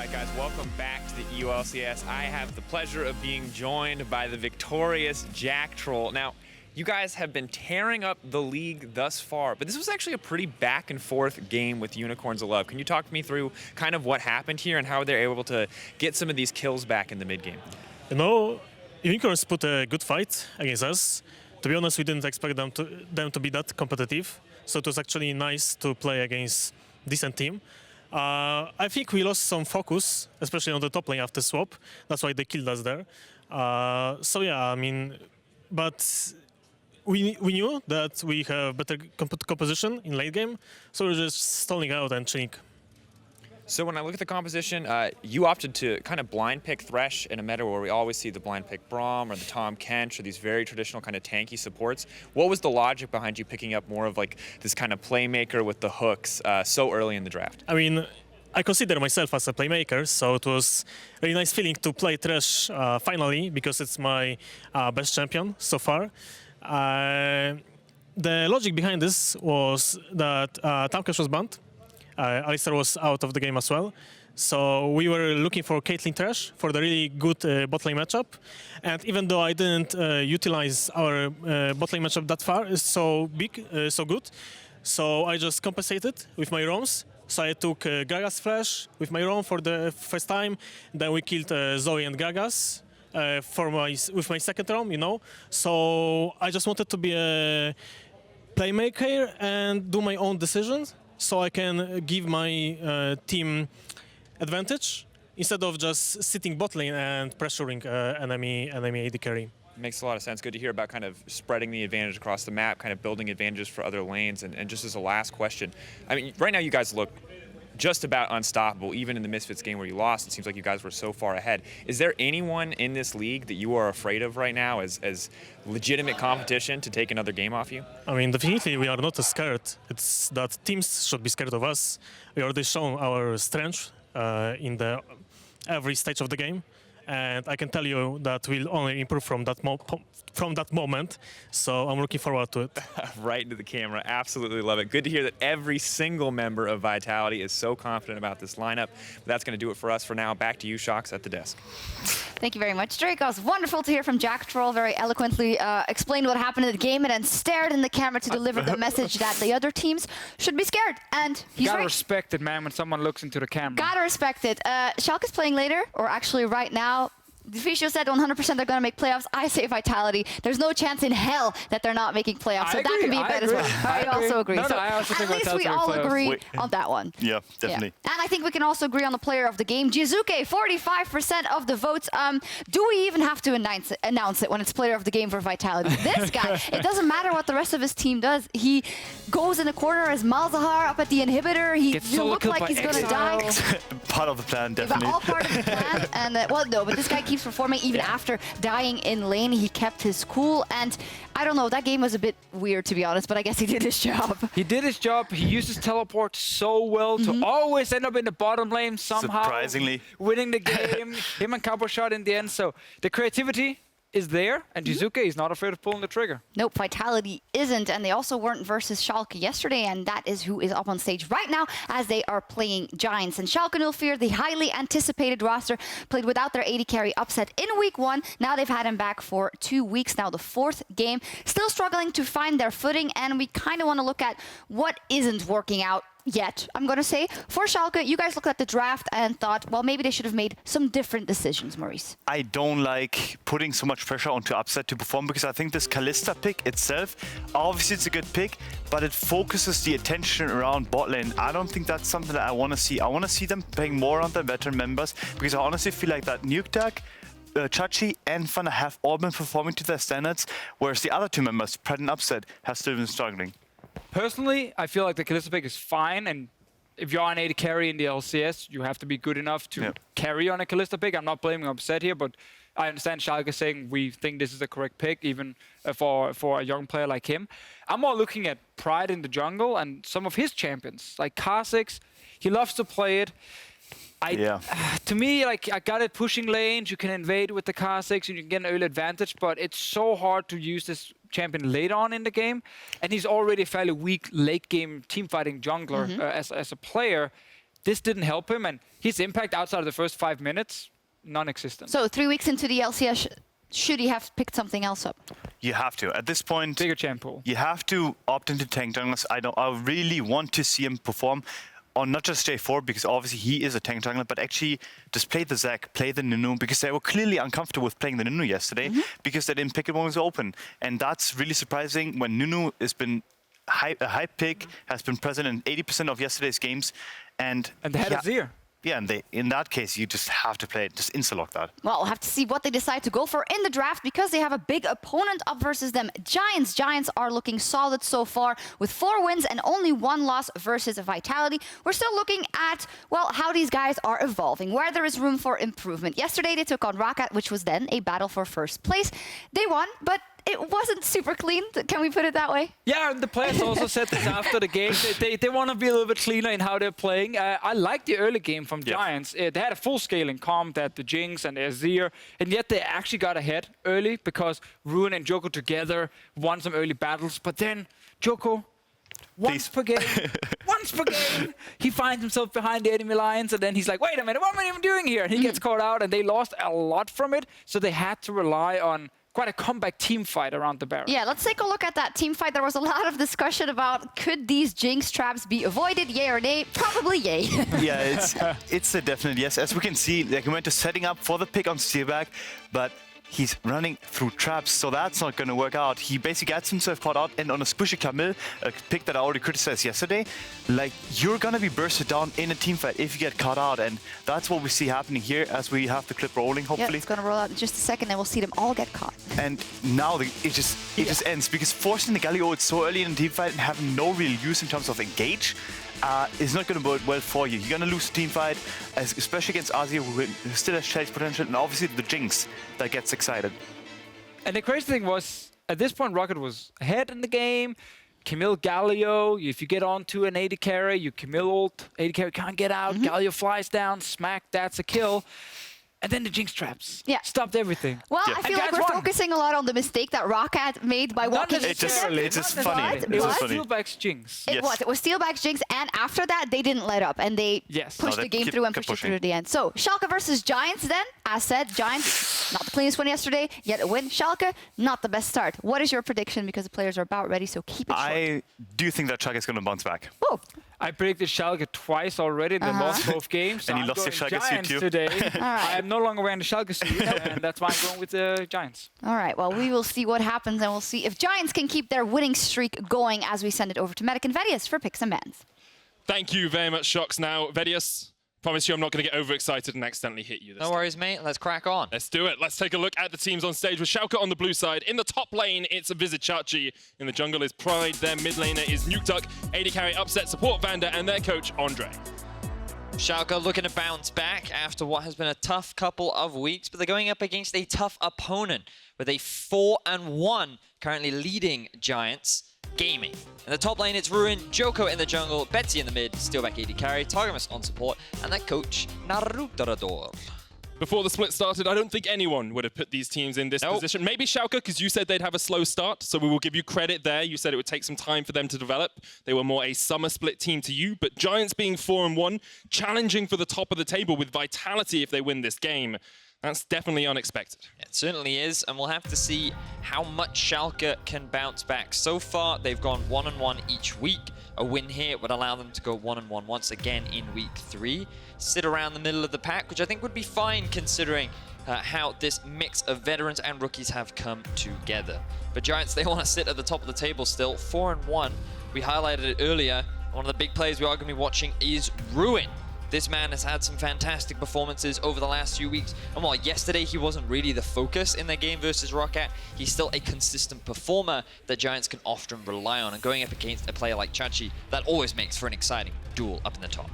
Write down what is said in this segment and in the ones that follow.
right, guys, welcome back to the EULCS. I have the pleasure of being joined by the victorious Jactroll. Now, you guys have been tearing up the league thus far, but this was actually a pretty back and forth game with Unicorns of Love. Can you talk me through kind of what happened here and how they're able to get some of these kills back in the mid game? You know, Unicorns put a good fight against us. To be honest, we didn't expect them to be that competitive, so it was actually nice to play against a decent team. I think we lost some focus, especially on the top lane after swap. That's why they killed us there. So yeah, I mean, but we knew that we have better composition in late game, so we're just stalling out and chilling. So when I look at the composition, you opted to kind of blind pick Thresh in a meta where we always see the blind pick Braum or the Tom Kench or these very traditional kind of tanky supports. What was the logic behind you picking up more of like this kind of playmaker with the hooks so early in the draft? I mean, I consider myself as a playmaker, so it was a really nice feeling to play Thresh finally, because it's my best champion so far. The logic behind this was that Tom Kench was banned. Alistar was out of the game as well. So we were looking for Caitlyn Thresh for the really good bot lane matchup. And even though I didn't utilize our bot lane matchup that far, so good, so I just compensated with my roams. So I took Gragas Flash with my roam for the first time. Then we killed Zoe and Gragas with my second roam, you know. So I just wanted to be a playmaker and do my own decisions, so I can give my team advantage instead of just sitting bot lane and pressuring enemy AD carry. Makes a lot of sense. Good to hear about kind of spreading the advantage across the map, kind of building advantages for other lanes. And just as a last question, I mean, right now you guys look just about unstoppable. Even in the Misfits game where you lost, it seems like you guys were so far ahead. Is there anyone in this league that you are afraid of right now as legitimate competition to take another game off you? I mean, definitely we are not scared. It's that teams should be scared of us. We already shown our strength in every stage of the game. And I can tell you that we'll only improve from that moment. So I'm looking forward to it. Right into the camera. Absolutely love it. Good to hear that every single member of Vitality is so confident about this lineup. But that's going to do it for us for now. Back to you, Sjokz, at the desk. Thank you very much, Drakos. Wonderful to hear from Jactroll. Very eloquently explained what happened in the game and then stared in the camera to deliver the message that the other teams should be scared. And he's gotta right. respect it, man, when someone looks into the camera. Gotta respect it. Schalke is playing later, or actually right now. Deficio said 100% they're going to make playoffs. I say Vitality. There's no chance in hell that they're not making playoffs. So that can be a bet as well. I also agree. No, so I also think at least we all agree on that one. Yeah, definitely. Yeah. And I think we can also agree on the player of the game. Jizuke, 45% of the votes. Do we even have to announce it when it's player of the game for Vitality? This guy, it doesn't matter what the rest of his team does. He goes in the corner as Malzahar up at the inhibitor. He looks like he's going to die. Part of the plan, definitely. But all part of the plan. And well, no, but this guy keeps performing even after dying in lane. He kept his cool, and I don't know, that game was a bit weird, to be honest, but I guess he did his job. He did his job. He used his teleport so well to always end up in the bottom lane somehow. Surprisingly. Winning the game. Him and Cowboy shot in the end. So the creativity is there, and Jizuke is not afraid of pulling the trigger. Nope, Vitality isn't, and they also weren't versus Schalke yesterday, and that is who is up on stage right now as they are playing Giants. And Schalke no fear, the highly anticipated roster, played without their AD carry upset in week 1. Now they've had him back for 2 weeks, now the 4th game. Still struggling to find their footing, and we kind of want to look at what isn't working out yet, I'm going to say. For Schalke, you guys looked at the draft and thought, well, maybe they should have made some different decisions, Maurice. I don't like putting so much pressure onto Upset to perform, because I think this Kalista pick itself, obviously it's a good pick, but it focuses the attention around bot lane. I don't think that's something that I want to see. I want to see them playing more on their veteran members, because I honestly feel like that Nukeduck, Chachi and VandeR have all been performing to their standards, whereas the other two members, Pred and Upset, have still been struggling. Personally, I feel like the Kalista pick is fine, and if you're an AD carry in the LCS, you have to be good enough to carry on a Kalista pick. I'm not blaming Upset here, but I understand Schalke saying we think this is the correct pick, even for a young player like him. I'm more looking at Pride in the jungle and some of his champions, like Kha'Zix. He loves to play it. To me, like, I got it pushing lanes, you can invade with the Kha'Zix and you can get an early advantage, but it's so hard to use this champion later on in the game. And he's already a fairly weak late game team fighting jungler as a player. this didn't help him, and his impact outside of the first 5 minutes, non-existent. So 3 weeks into the LCS, should he have picked something else up? You have to. At this point, Bigger champ pool. you have to opt into tank junglers. I really want to see him perform on not just J4, because obviously he is a tank jungler, but actually just play the Zac, play the Nunu, because they were clearly uncomfortable with playing the Nunu yesterday because they didn't pick it when it was open. And that's really surprising when Nunu has been a hype pick, has been present in 80% of yesterday's games. And they had Azir. Yeah, and in that case, you just have to play it, just insta-lock that. Well, we'll have to see what they decide to go for in the draft because they have a big opponent up versus them. Giants. Giants are looking solid so far with 4 wins and only 1 loss versus Vitality. We're still looking at, well, how these guys are evolving, where there is room for improvement. Yesterday, they took on Roccat, which was then a battle for first place. They won, but it wasn't super clean. Can we put it that way? Yeah, and the players also said this after the game. They want to be a little bit cleaner in how they're playing. I like the early game from Giants. They had a full scaling comp, that the Jinx and the Azir, and yet they actually got ahead early because Ruin and Djoko together won some early battles. But then Djoko, once per game, he finds himself behind the enemy lines, and then he's like, wait a minute, what am I even doing here? And he gets caught out, and they lost a lot from it, so they had to rely on quite a comeback team fight around the Baron. Yeah, let's take a look at that team fight. There was a lot of discussion about could these Jinx traps be avoided, yay or nay? Probably yay. Yeah, it's a definite yes. As we can see, like, he went to setting up for the pick on Steeelback, but he's running through traps, so that's not going to work out. He basically gets himself caught out, and on a squishy Camille, a pick that I already criticized yesterday, like, you're going to be bursted down in a team fight if you get caught out, and that's what we see happening here as we have the clip rolling, hopefully. Yeah, it's going to roll out in just a second, and we'll see them all get caught. And now it just ends, because forcing the Galio so early in the team fight and having no real use in terms of engage is not going to work well for you. You're going to lose the team fight, especially against Azir, who still has chase potential, and obviously the Jinx that gets excited. And the crazy thing was, at this point, Roccat was ahead in the game. Camille, Galio, if you get onto an AD carry, you Camille ult, AD carry can't get out, Galio flies down, smack, that's a kill. And then the Jinx traps stopped everything. Well, I feel like we're focusing a lot on the mistake that Roccat made by walking into them. It's just funny. It was Steeelback's Jinx. It was Steeelback's Jinx, and after that, they didn't let up, and they pushed the game through and pushed it through to the end. So, Schalke versus Giants then. As said, Giants, not the cleanest win yesterday, yet a win. Schalke, not the best start. What is your prediction? Because the players are about ready, so keep it short. I do think that Schalke is going to bounce back. Whoa. I predicted Schalke twice already. They lost both games. So And you I'm lost your going Schalke Giants suit too. today. right. I am no longer wearing the Schalke suit, and that's why I'm going with the Giants. All right, well, we will see what happens, and we'll see if Giants can keep their winning streak going as we send it over to Medic and Vedius for picks and bans. Thank you very much, Sjokz. Now, Vedius, promise you I'm not going to get overexcited and accidentally hit you this time. No worries, mate. Let's crack on. Let's do it. Let's take a look at the teams on stage with Schalke on the blue side. In the top lane, it's Vizicsacsi. In the jungle is Pride. Their mid laner is Nukeduck. AD carry upset support VandeR and their coach, Andre. Schalke looking to bounce back after what has been a tough couple of weeks, but they're going up against a tough opponent with a 4-1 currently leading Giants Gaming. In the top lane, it's Ruin, Djoko in the jungle, Betsy in the mid, Steeelback AD carry, Targamas on support, and their coach, Nukeduck. Before the split started, I don't think anyone would have put these teams in this position. Maybe Schalke, because you said they'd have a slow start, so we will give you credit there. You said it would take some time for them to develop. They were more a summer split team to you, but Giants being 4-1, challenging for the top of the table with vitality if they win this game. That's definitely unexpected. It certainly is, and we'll have to see how much Schalke can bounce back. So far, they've gone 1-1 each week. A win here would allow them to go 1-1 once again in week 3. Sit around the middle of the pack, which I think would be fine considering how this mix of veterans and rookies have come together. But Giants, they want to sit at the top of the table still, 4-1. We highlighted it earlier. One of the big players we are going to be watching is Ruin. This man has had some fantastic performances over the last few weeks. And while yesterday he wasn't really the focus in their game versus Roccat, he's still a consistent performer that Giants can often rely on. And going up against a player like Chachi, that always makes for an exciting duel up in the top.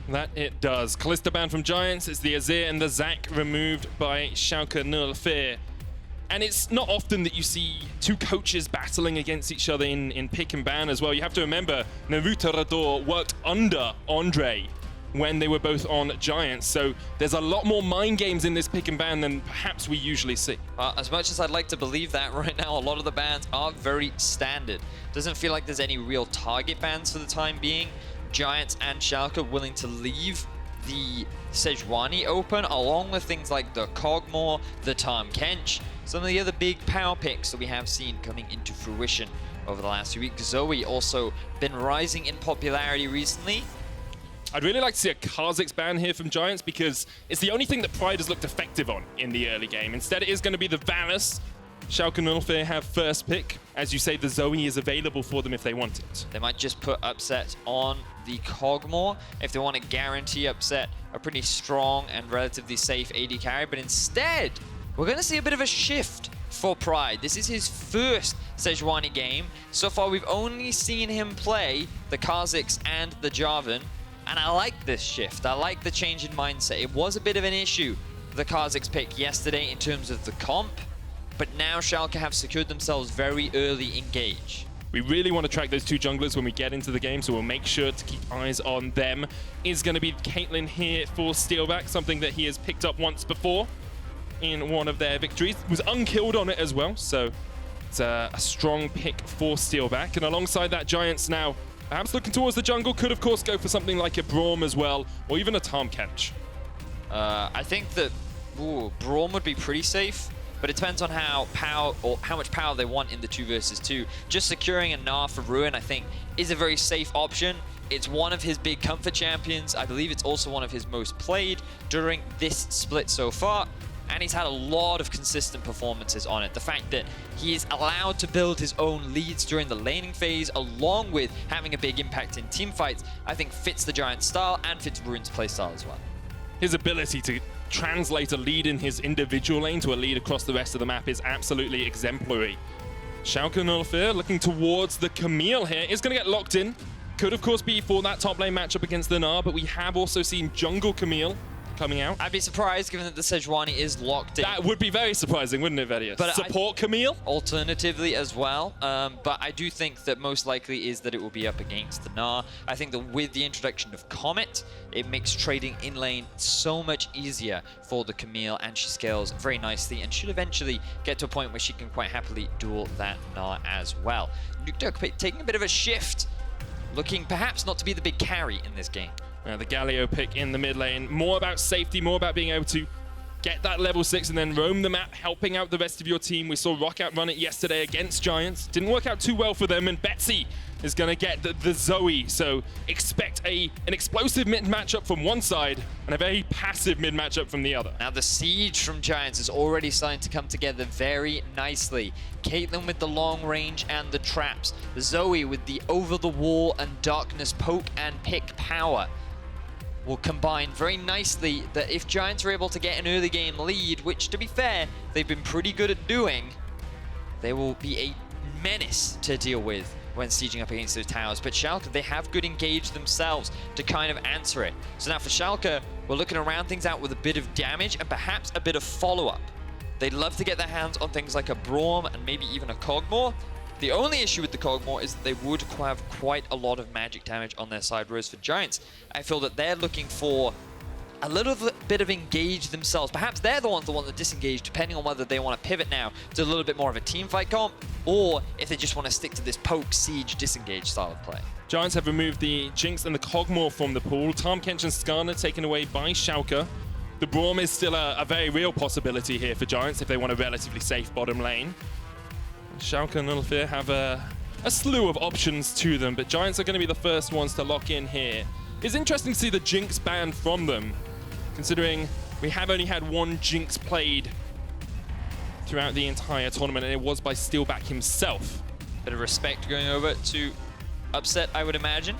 That it does. Kalista banned from Giants. It's the Azir and the Zac removed by Schalke 04. And it's not often that you see two coaches battling against each other in pick and ban as well. You have to remember, Nukeduck worked under Andre when they were both on Giants. So there's a lot more mind games in this pick and ban than perhaps we usually see. As much as I'd like to believe that right now, a lot of the bans are very standard. Doesn't feel like there's any real target bans for the time being. Giants and Schalke willing to leave the Sejuani open, along with things like the Kog'Maw, the Tahm Kench, some of the other big power picks that we have seen coming into fruition over the last few weeks. Zoe also been rising in popularity recently. I'd really like to see a Kha'Zix ban here from Giants because it's the only thing that Pride has looked effective on in the early game. Instead, it is going to be the Varus. Schalke Nullfair have first pick. As you say, the Zoe is available for them if they want it. They might just put Upset on the Kog'Maw if they want to guarantee Upset a pretty strong and relatively safe AD carry, but instead, we're going to see a bit of a shift for Pride. This is his first Sejuani game. So far, we've only seen him play the Kha'Zix and the Jarvan, and I like this shift. I like the change in mindset. It was a bit of an issue, the Kha'Zix pick yesterday in terms of the comp, but now Schalke have secured themselves very early engage. We really want to track those two junglers when we get into the game, so we'll make sure to keep eyes on them. Is going to be Caitlyn here for Steeelback, something that he has picked up once before in one of their victories. Was unkilled on it as well, so it's a strong pick for Steeelback. And alongside that, Giants now perhaps looking towards the jungle, could of course go for something like a Braum as well, or even a Tahm Kench. I think that Braum would be pretty safe, but it depends on how much power they want in the 2 versus 2. Just securing a Gnar for Ruin, I think, is a very safe option. It's one of his big comfort champions. I believe it's also one of his most played during this split so far, and he's had a lot of consistent performances on it. The fact that he is allowed to build his own leads during the laning phase, along with having a big impact in team fights, I think fits the Giant style and fits Ruin's playstyle as well. His ability to translate a lead in his individual lane to a lead across the rest of the map is absolutely exemplary. Schalke Nullfair looking towards the Camille here, is going to get locked in. Could of course be for that top lane matchup against the Gnar, but we have also seen jungle Camille coming out. I'd be surprised given that the Sejuani is locked in. That would be very surprising, wouldn't it, Vedius? But support Camille? Alternatively as well, but I do think that most likely is that it will be up against the Gnar. I think that with the introduction of Comet, it makes trading in lane so much easier for the Camille, and she scales very nicely and should eventually get to a point where she can quite happily duel that Gnar as well. Nukeduck taking a bit of a shift, looking perhaps not to be the big carry in this game. The Galio pick in the mid lane, more about safety, more about being able to get that level 6 and then roam the map, helping out the rest of your team. We saw Rockout run it yesterday against Giants. Didn't work out too well for them, and Betsy is going to get the Zoe. So expect an explosive mid matchup from one side and a very passive mid matchup from the other. Now the siege from Giants is already starting to come together very nicely. Caitlyn with the long range and the traps. Zoe with the over the wall and darkness poke and pick power will combine very nicely. That if Giants are able to get an early game lead, which to be fair, they've been pretty good at doing, they will be a menace to deal with when sieging up against those towers. But Schalke, they have good engage themselves to kind of answer it. So now for Schalke, we're looking around things out with a bit of damage and perhaps a bit of follow-up. They'd love to get their hands on things like a Braum and maybe even a Kog'Maw. The only issue with the Kog'Maw is that they would have quite a lot of magic damage on their side, whereas for Giants, I feel that they're looking for a little bit of engage themselves. Perhaps they're the ones that want to disengage, depending on whether they want to pivot now to a little bit more of a team fight comp, or if they just want to stick to this poke, siege, disengage style of play. Giants have removed the Jinx and the Kog'Maw from the pool. Tahm Kench and Skarner taken away by Schalke. The Braum is still a very real possibility here for Giants if they want a relatively safe bottom lane. Schalke and Nullfair have a slew of options to them, but Giants are going to be the first ones to lock in here. It's interesting to see the Jinx banned from them, considering we have only had one Jinx played throughout the entire tournament, and it was by Steeelback himself. Bit of respect going over to Upset, I would imagine.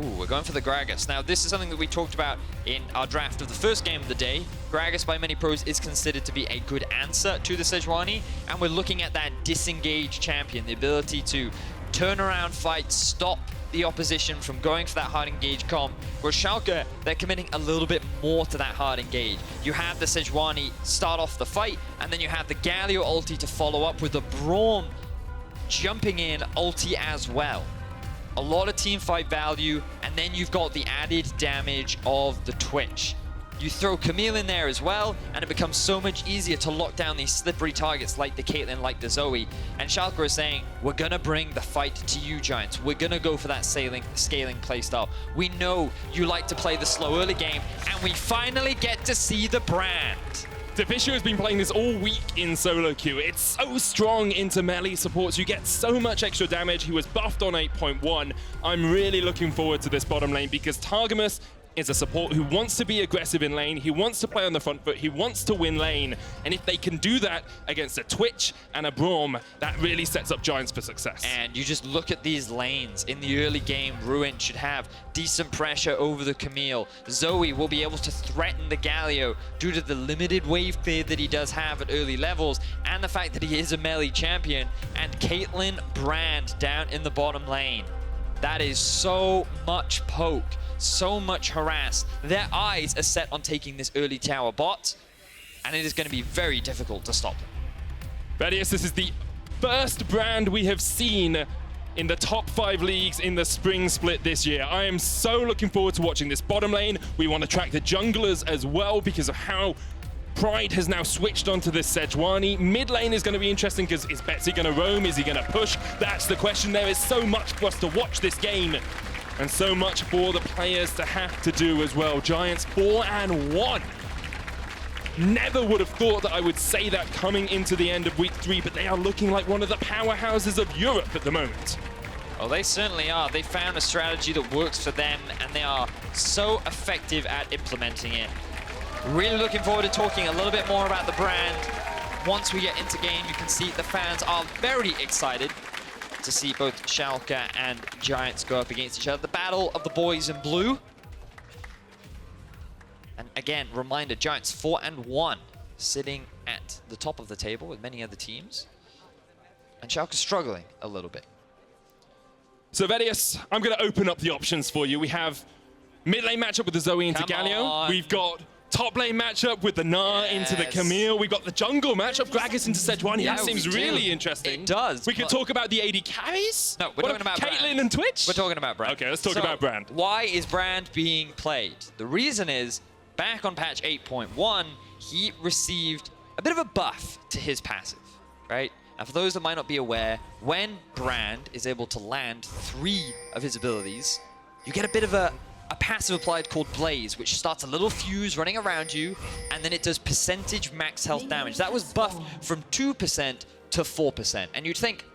Ooh, we're going for the Gragas. Now, this is something that we talked about in our draft of the first game of the day. Gragas, by many pros, is considered to be a good answer to the Sejuani, and we're looking at that disengaged champion, the ability to turn around fights, stop the opposition from going for that hard engage comp. Whereas Schalke, they're committing a little bit more to that hard engage. You have the Sejuani start off the fight, and then you have the Galio ulti to follow up with the Braum jumping in ulti as well. A lot of team fight value, and then you've got the added damage of the Twitch. You throw Camille in there as well, and it becomes so much easier to lock down these slippery targets like the Caitlyn, like the Zoe. And Schalke is saying, we're gonna bring the fight to you, Giants. We're gonna go for that scaling playstyle. We know you like to play the slow early game, and we finally get to see the brand. Deficio has been playing this all week in solo queue. It's so strong into melee supports. You get so much extra damage. He was buffed on 8.1. I'm really looking forward to this bottom lane because Targamas is a support who wants to be aggressive in lane. He wants to play on the front foot. He wants to win lane. And if they can do that against a Twitch and a Braum, that really sets up Giants for success. And you just look at these lanes. In the early game, Ruin should have decent pressure over the Camille. Zoe will be able to threaten the Galio due to the limited wave clear that he does have at early levels and the fact that he is a melee champion. And Caitlyn Brand down in the bottom lane. That is so much poke. So much harass. Their eyes are set on taking this early tower bot, and it is going to be very difficult to stop them. Vedius, this is the first brand we have seen in the top 5 leagues in the Spring Split this year. I am so looking forward to watching this bottom lane. We want to track the junglers as well because of how Pride has now switched onto this Sejuani. Mid lane is going to be interesting because is Betsy going to roam? Is he going to push? That's the question. There is so much for us to watch this game. And so much for the players to have to do as well. Giants 4-1. Never would have thought that I would say that coming into the end of week 3, but they are looking like one of the powerhouses of Europe at the moment. Oh, they certainly are. They found a strategy that works for them, and they are so effective at implementing it. Really looking forward to talking a little bit more about the brand. Once we get into game, you can see the fans are very excited to see both Schalke and Giants go up against each other. The battle of the boys in blue. And again, reminder, Giants 4-1, sitting at the top of the table with many other teams. And Schalke struggling a little bit. So Vedius, I'm going to open up the options for you. We have mid lane matchup with the Zoe into Galio. We've got top lane matchup with the Gnar into the Camille. We've got the jungle matchup, Gragas into Sejuani. Yeah, that seems really interesting. It does. We could talk about the AD carries. No, we're talking about Caitlyn Brand. and Twitch? We're talking about Brand. Okay, let's talk about Brand. Why is Brand being played? The reason is, back on patch 8.1, he received a bit of a buff to his passive, right? Now, for those that might not be aware, when Brand is able to land 3 of his abilities, you get a bit of a passive applied called Blaze, which starts a little fuse running around you, and then it does percentage max health damage. That was buffed from 2% to 4%. And you'd think,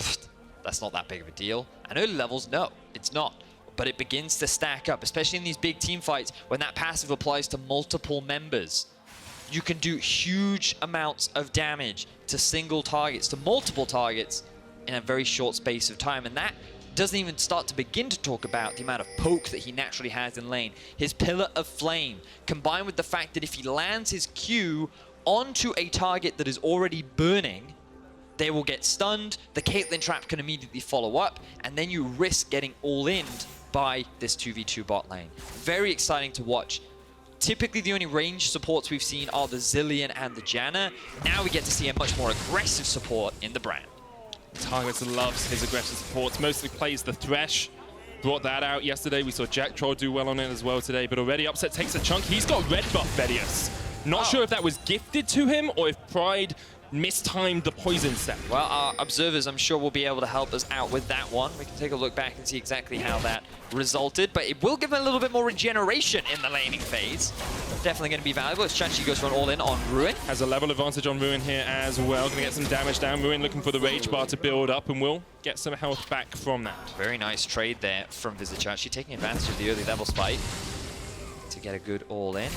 that's not that big of a deal. And early levels, no, it's not. But it begins to stack up, especially in these big team fights, when that passive applies to multiple members. You can do huge amounts of damage to single targets, to multiple targets, in a very short space of time. And that doesn't even start to begin to talk about the amount of poke that he naturally has in lane. His Pillar of Flame, combined with the fact that if he lands his Q onto a target that is already burning, they will get stunned, the Caitlyn trap can immediately follow up, and then you risk getting all-in'd by this 2v2 bot lane. Very exciting to watch. Typically, the only range supports we've seen are the Zilean and the Janna. Now we get to see a much more aggressive support in the Brand. Targamas loves his aggressive supports, mostly plays the Thresh. Brought that out yesterday. We saw Jactroll do well on it as well today, but already Upset takes a chunk. He's got red buff, Vedius. Not sure if that was gifted to him or if Pride mistimed the poison set. Well, our observers, I'm sure, will be able to help us out with that one. We can take a look back and see exactly how that resulted, but it will give him a little bit more regeneration in the laning phase. Definitely going to be valuable as Chachi goes for an all-in on Ruin. Has a level advantage on Ruin here as well. Going to get some damage down. Ruin looking for the Rage Bar to build up, and will get some health back from that. Very nice trade there from Vizicsacsi, taking advantage of the early level spike to get a good all-in.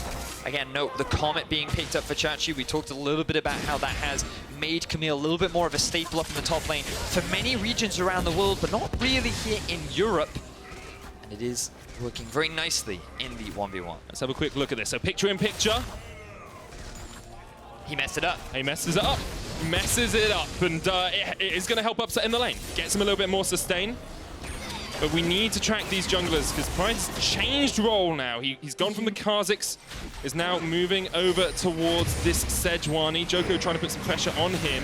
Again, note the Comet being picked up for Chachi. We talked a little bit about how that has made Camille a little bit more of a staple up in the top lane for many regions around the world, but not really here in Europe. And it is working very nicely in the 1v1. Let's have a quick look at this. So picture in picture. He messed it up. He messes it up. Messes it up. And it is going to help Upset in the lane. Gets him a little bit more sustain. But we need to track these junglers because Pride's changed role now. He's gone from the Kha'Zix, is now moving over towards this Sejuani. Joko trying to put some pressure on him.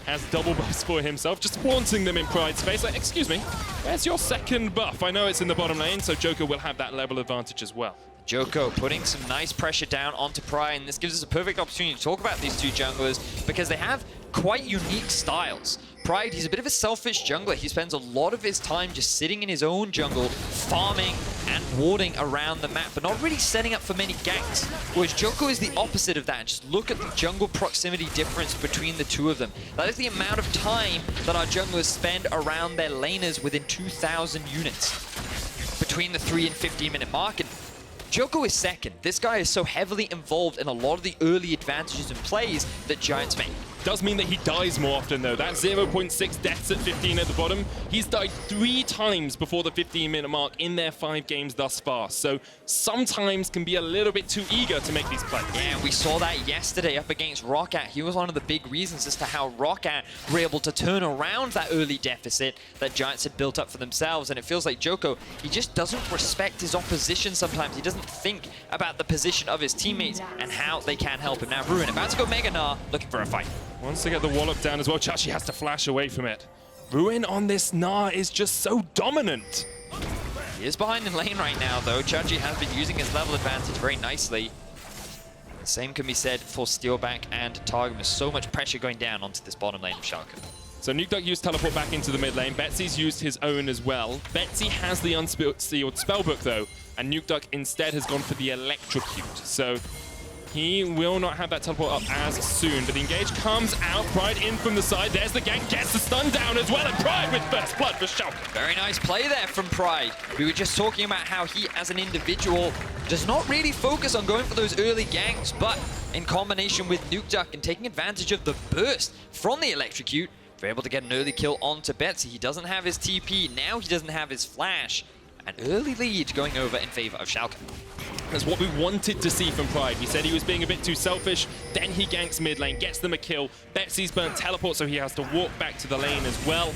Has double buffs for himself, just haunting them in Pride's face. Like, excuse me, where's your second buff? I know it's in the bottom lane, so Joko will have that level advantage as well. Djoko putting some nice pressure down onto Pride, and this gives us a perfect opportunity to talk about these two junglers because they have quite unique styles. Pride, he's a bit of a selfish jungler. He spends a lot of his time just sitting in his own jungle, farming and warding around the map, but not really setting up for many ganks. Whereas Djoko is the opposite of that. Just look at the jungle proximity difference between the two of them. That is the amount of time that our junglers spend around their laners within 2,000 units between the 3 and 15-minute mark. And Djoko is second. This guy is so heavily involved in a lot of the early advantages and plays that Giants make. Does mean that he dies more often though. That 0.6 deaths at 15 at the bottom. He's died 3 times before the 15-minute mark in their 5 games thus far. So sometimes can be a little bit too eager to make these plays. Yeah, we saw that yesterday up against Roccat. He was one of the big reasons as to how Roccat were able to turn around that early deficit that Giants had built up for themselves. And it feels like Djoko, he just doesn't respect his opposition sometimes. He doesn't think about the position of his teammates and how they can help him. Now Ruin about to go Mega Gnar, looking for a fight. Wants to get the wallop down as well. Chachi has to flash away from it. Ruin on this Gnar is just so dominant. He is behind in lane right now, though. Chachi has been using his level advantage very nicely. The same can be said for Steeelback and Targamas. So much pressure going down onto this bottom lane of Schalke. So Nukeduck used teleport back into the mid lane. Betsy's used his own as well. Betsy has the unsealed spellbook though, and Nukeduck instead has gone for the electrocute. So he will not have that teleport up as soon, but the engage comes out. Pride in from the side. There's the gank, gets the stun down as well, and Pride with first blood for Schalke. Very nice play there from Pride. We were just talking about how he, as an individual, does not really focus on going for those early ganks, but in combination with Nukeduck and taking advantage of the burst from the electrocute, we're able to get an early kill onto Betsy. He doesn't have his TP, now he doesn't have his flash. An early lead going over in favor of Schalke. That's what we wanted to see from Pride. We said he was being a bit too selfish. Then he ganks mid lane, gets them a kill. Betsy's burnt teleport, so he has to walk back to the lane as well.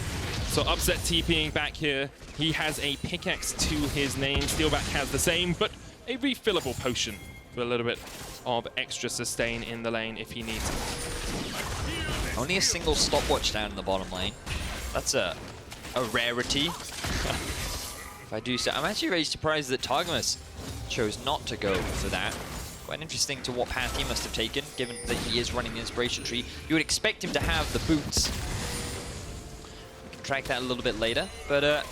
So Upset TPing back here. He has a pickaxe to his name. Steeelback has the same, but a refillable potion for a little bit of extra sustain in the lane if he needs it. Only a single stopwatch down in the bottom lane. That's a rarity. If I do so, I'm actually very surprised that Targamas chose not to go for that. Quite interesting to what path he must have taken, given that he is running the inspiration tree. You would expect him to have the boots. We can track that a little bit later, but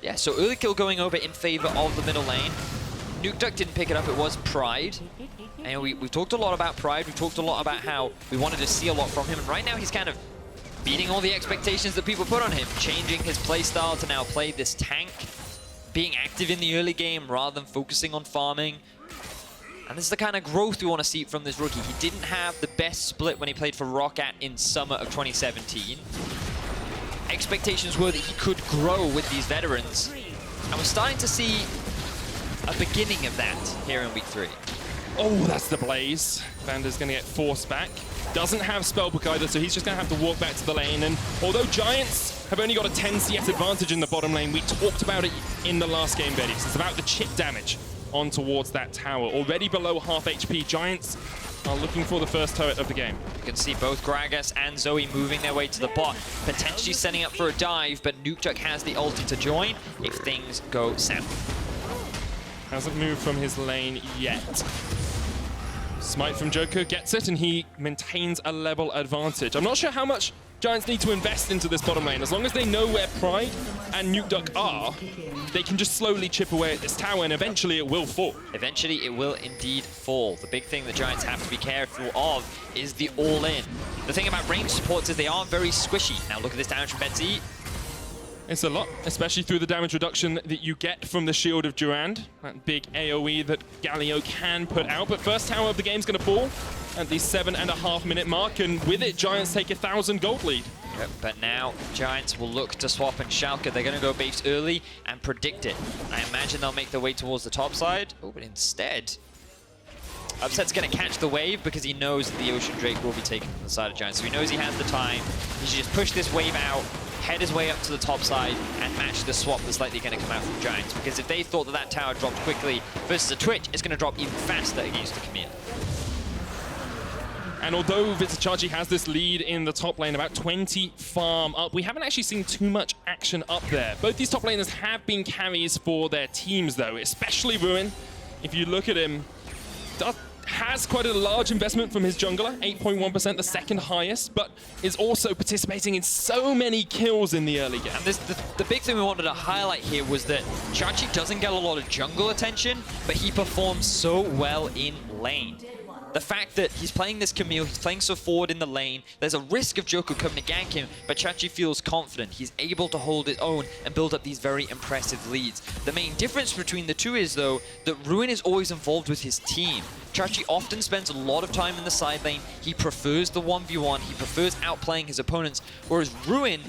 yeah, so early kill going over in favor of the middle lane. Nukeduck didn't pick it up, it was Pride. And we've talked a lot about Pride, we've talked a lot about how we wanted to see a lot from him, and right now he's kind of beating all the expectations that people put on him, changing his playstyle to now play this tank, being active in the early game rather than focusing on farming. And this is the kind of growth we want to see from this rookie. He didn't have the best split when he played for Roccat in summer of 2017. Expectations were that he could grow with these veterans, and we're starting to see a beginning of that here in week 3. Oh, that's the blaze. VandeR's going to get forced back. Doesn't have spellbook either, so he's just going to have to walk back to the lane. And although Giants have only got a 10 CS advantage in the bottom lane, we talked about it in the last game, Vedius. It's about the chip damage on towards that tower. Already below half HP, Giants are looking for the first turret of the game. You can see both Gragas and Zoe moving their way to the bot, potentially setting up for a dive, but Nukeduck has the ulti to join if things go south. Hasn't moved from his lane yet. Smite from Djoko gets it, and he maintains a level advantage. I'm not sure how much Giants need to invest into this bottom lane. As long as they know where Pride and Nukeduck are, they can just slowly chip away at this tower, and eventually it will fall. Eventually it will indeed fall. The big thing that Giants have to be careful of is the all-in. The thing about range supports is they aren't very squishy. Now look at this damage from Betsy. It's a lot, especially through the damage reduction that you get from the Shield of Durand. That big AoE that Galio can put out. But first tower of the game's going to fall at the 7.5 minute mark. And with it, Giants take a 1,000 gold lead. Yep, but now Giants will look to swap and Schalke. They're going to go base early and predict it. I imagine they'll make their way towards the top side. Oh, but instead, Upset's going to catch the wave because he knows that the Ocean Drake will be taken from the side of Giants. So he knows he has the time. He should just push this wave out, head his way up to the top side, and match the swap that's likely going to come out from Giants. Because if they thought that that tower dropped quickly versus a Twitch, it's going to drop even faster against the Camille. And although Vizicsacsi has this lead in the top lane, about 20 farm up, we haven't actually seen too much action up there. Both these top laners have been carries for their teams, though, especially Ruin. if you look at him, has quite a large investment from his jungler, 8.1%, the second highest, but is also participating in so many kills in the early game. And the big thing we wanted to highlight here was that Sjokz doesn't get a lot of jungle attention, but he performs so well in lane. The fact that he's playing this Camille, he's playing so forward in the lane, there's a risk of Djoko coming to gank him, but Sjokz feels confident. He's able to hold his own and build up these very impressive leads. The main difference between the two is, though, that Ruin is always involved with his team. Sjokz often spends a lot of time in the side lane. He prefers the 1v1. He prefers outplaying his opponents. Whereas Ruin,